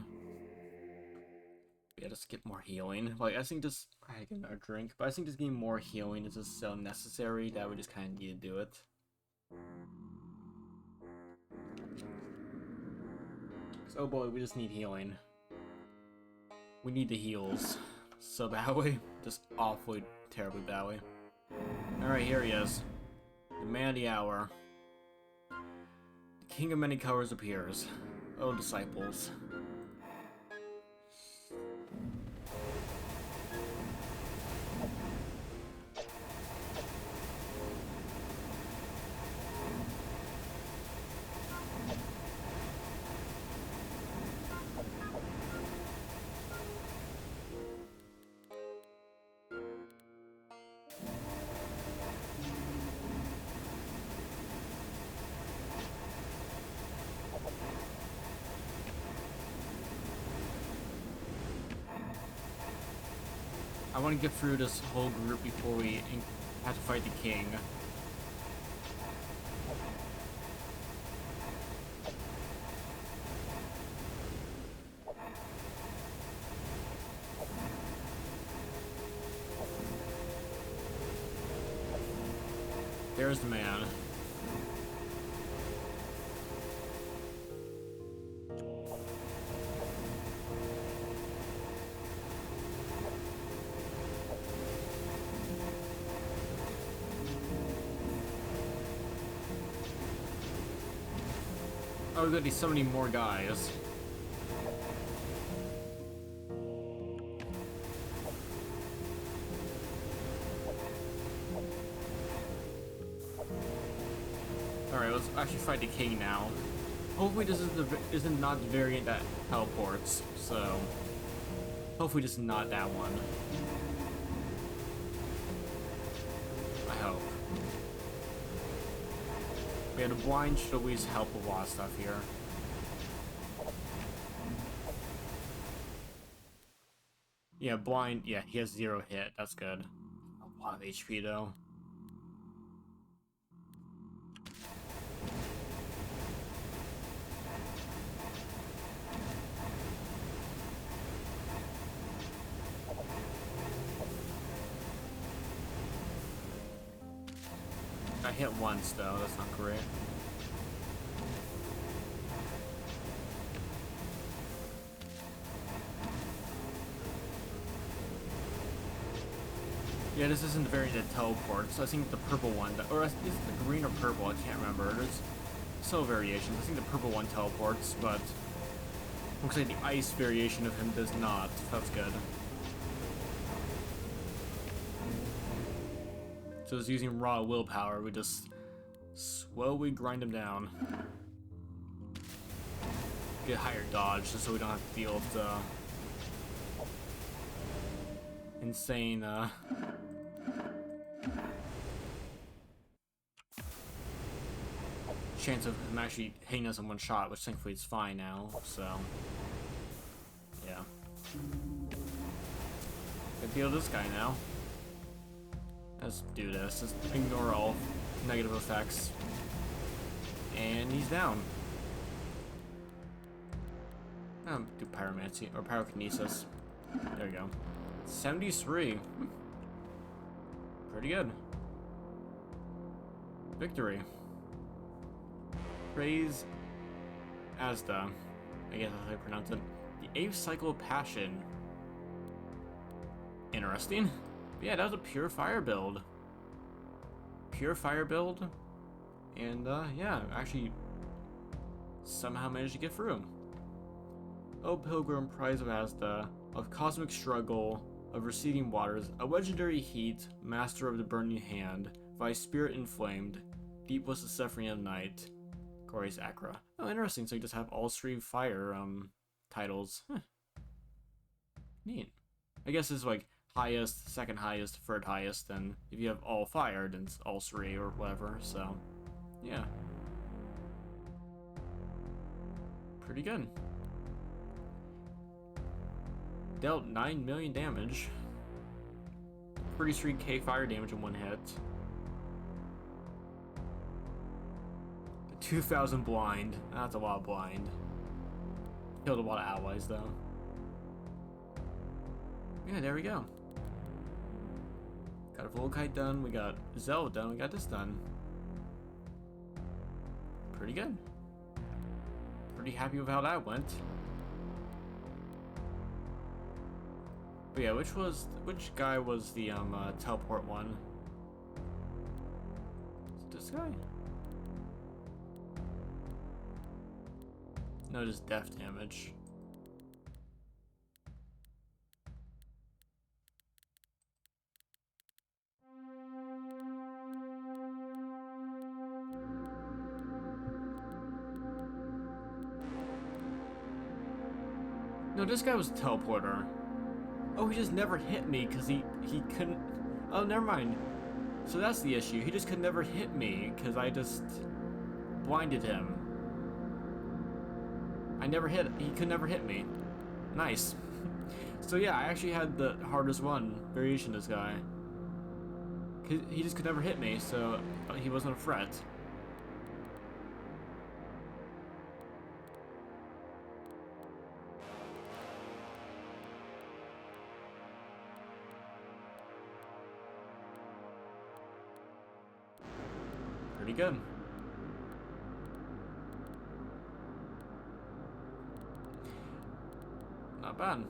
Yeah, just get more healing. Like, I think just I get another drink, but I think just getting more healing is just so necessary that we just kind of need to do it. Oh boy, we just need healing. We need the heals so badly, just awfully, terribly badly. Alright, here he is. The man of the hour. The king of many colors appears. Oh, disciples. I want to get through this whole group before we have to fight the king. There's the man. Oh, we're gonna need so many more guys. Alright, let's actually fight the king now. Hopefully this isn't not the variant that teleports, so... hopefully this is not that one. I hope. Yeah, the blind should at least help with a lot of stuff here. Yeah, blind, yeah, he has 0 hit, that's good. A lot of HP though. hit once though, that's not great. Yeah, this isn't very the teleport, so I think the purple one, or is it the green or purple, I can't remember. There's so variations. I think the purple one teleports, but looks like the ice variation of him does not. That's good. So just using raw willpower, we just slowly grind him down. Get higher dodge, just so we don't have to deal with the insane, chance of him actually hitting us in one shot, which thankfully is fine now, so yeah. Good deal with this guy now. Let's do this. Just ignore all negative effects. And he's down. Do pyromancy or pyrokinesis. There we go. 73. Pretty good. Victory. Praise Asda. I guess that's how I pronounce it. The 8th cycle of passion. Interesting. But yeah, that was a pure fire build. Pure fire build. And yeah, actually somehow managed to get through. O Pilgrim, prize of Asda, of cosmic struggle, of receding waters, a legendary heat, master of the burning hand, thy spirit inflamed, deep was the suffering of night, glorious Acra. Oh, interesting, so you just have all 3 fire titles. Huh. Neat. I guess it's like highest, second highest, third highest, and if you have all fire, then it's all 3 or whatever, so yeah. Pretty good. Dealt 9 million damage. 33k fire damage in one hit. 2,000 blind. That's a lot of blind. Killed a lot of allies though. Yeah, there we go. Got a Volkite done, we got Zell done, we got this done. Pretty good. Pretty happy with how that went. But yeah, which guy was the teleport one? Is it this guy? No, just death damage. No, this guy was a teleporter. Oh, he just never hit me because he couldn't. Oh, never mind. So that's the issue. He just could never hit me because I just blinded him. He could never hit me. Nice. So yeah, I actually had the hardest one variation of this guy. He just could never hit me, so he wasn't a threat. Pretty good. Not bad.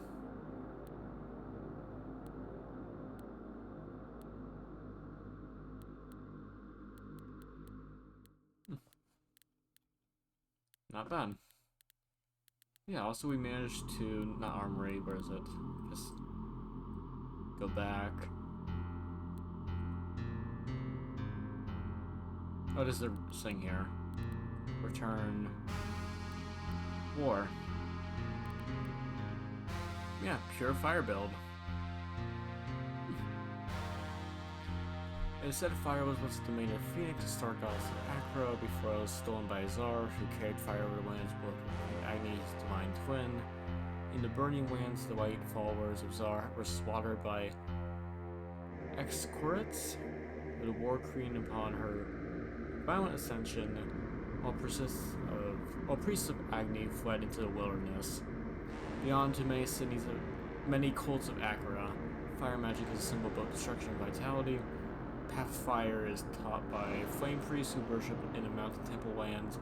Not bad. Yeah, also we managed to, not armory, where is it? Just go back. Oh, this is the thing here. Return. War. Yeah, pure fire build. It said fire was once the domain of Phoenix, the star goddess of Acra, before it was stolen by Azar, who carried fire over the lands with Agni, his divine twin. In the burning lands, the white followers of Zar were slaughtered by Excorites, with a war queen upon her violent ascension. All priests of Agni fled into the wilderness. Beyond to many cities of many cults of Acra, fire magic is a symbol of both destruction and vitality. Path of Fire is taught by flame priests who worship in a mountain temple land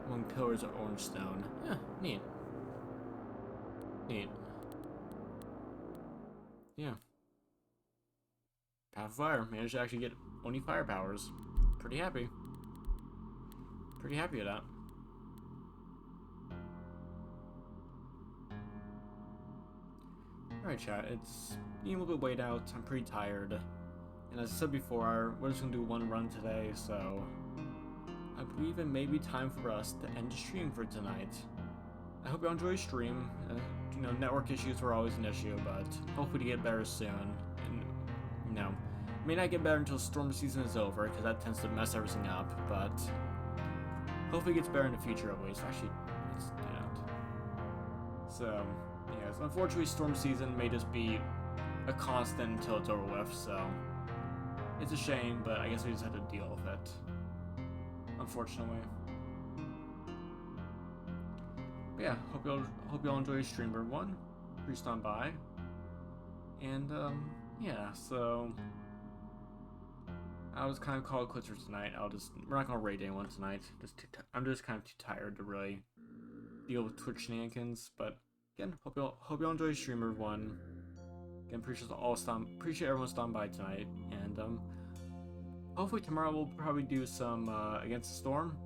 among pillars of orange stone. Yeah, neat. Neat. Yeah. Path of Fire. Managed to actually get Oni fire powers. Pretty happy. Pretty happy with that. Alright, chat. It's getting a little bit weighed out. I'm pretty tired. And as I said before, we're just gonna do one run today, so I believe it may be time for us to end the stream for tonight. I hope you all enjoy the stream. You know, network issues were always an issue, but hopefully to get better soon. And, you know, may not get better until storm season is over, because that tends to mess everything up, but hopefully it gets better in the future at least. Actually, it's not. So, yeah, so unfortunately storm season may just be a constant until it's over with, so it's a shame, but I guess we just have to deal with it. Unfortunately. But yeah, hope y'all enjoy Streamer 1. Please on by. And yeah, so I'll just kind of call it quits for tonight. We're not gonna raid anyone tonight. I'm just kind of too tired to really deal with Twitch shenanigans. But again, hope y'all enjoy Streamer 1. Again, appreciate everyone stopping by tonight, and hopefully tomorrow we'll probably do some Against the Storm.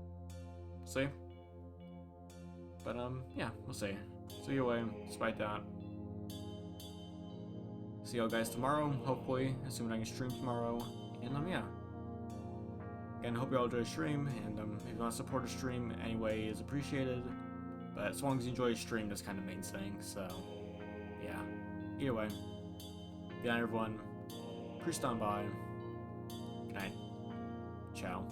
See, but yeah, we'll see. So either way, despite that, see y'all guys tomorrow. Hopefully, assuming I can stream tomorrow, and yeah. Again, hope y'all enjoy the stream, and if you want to support the stream anyway, is appreciated. But as long as you enjoy the stream, that's kind of the main thing. So yeah, either way. Good night, everyone. Please stand by. Good night. Ciao.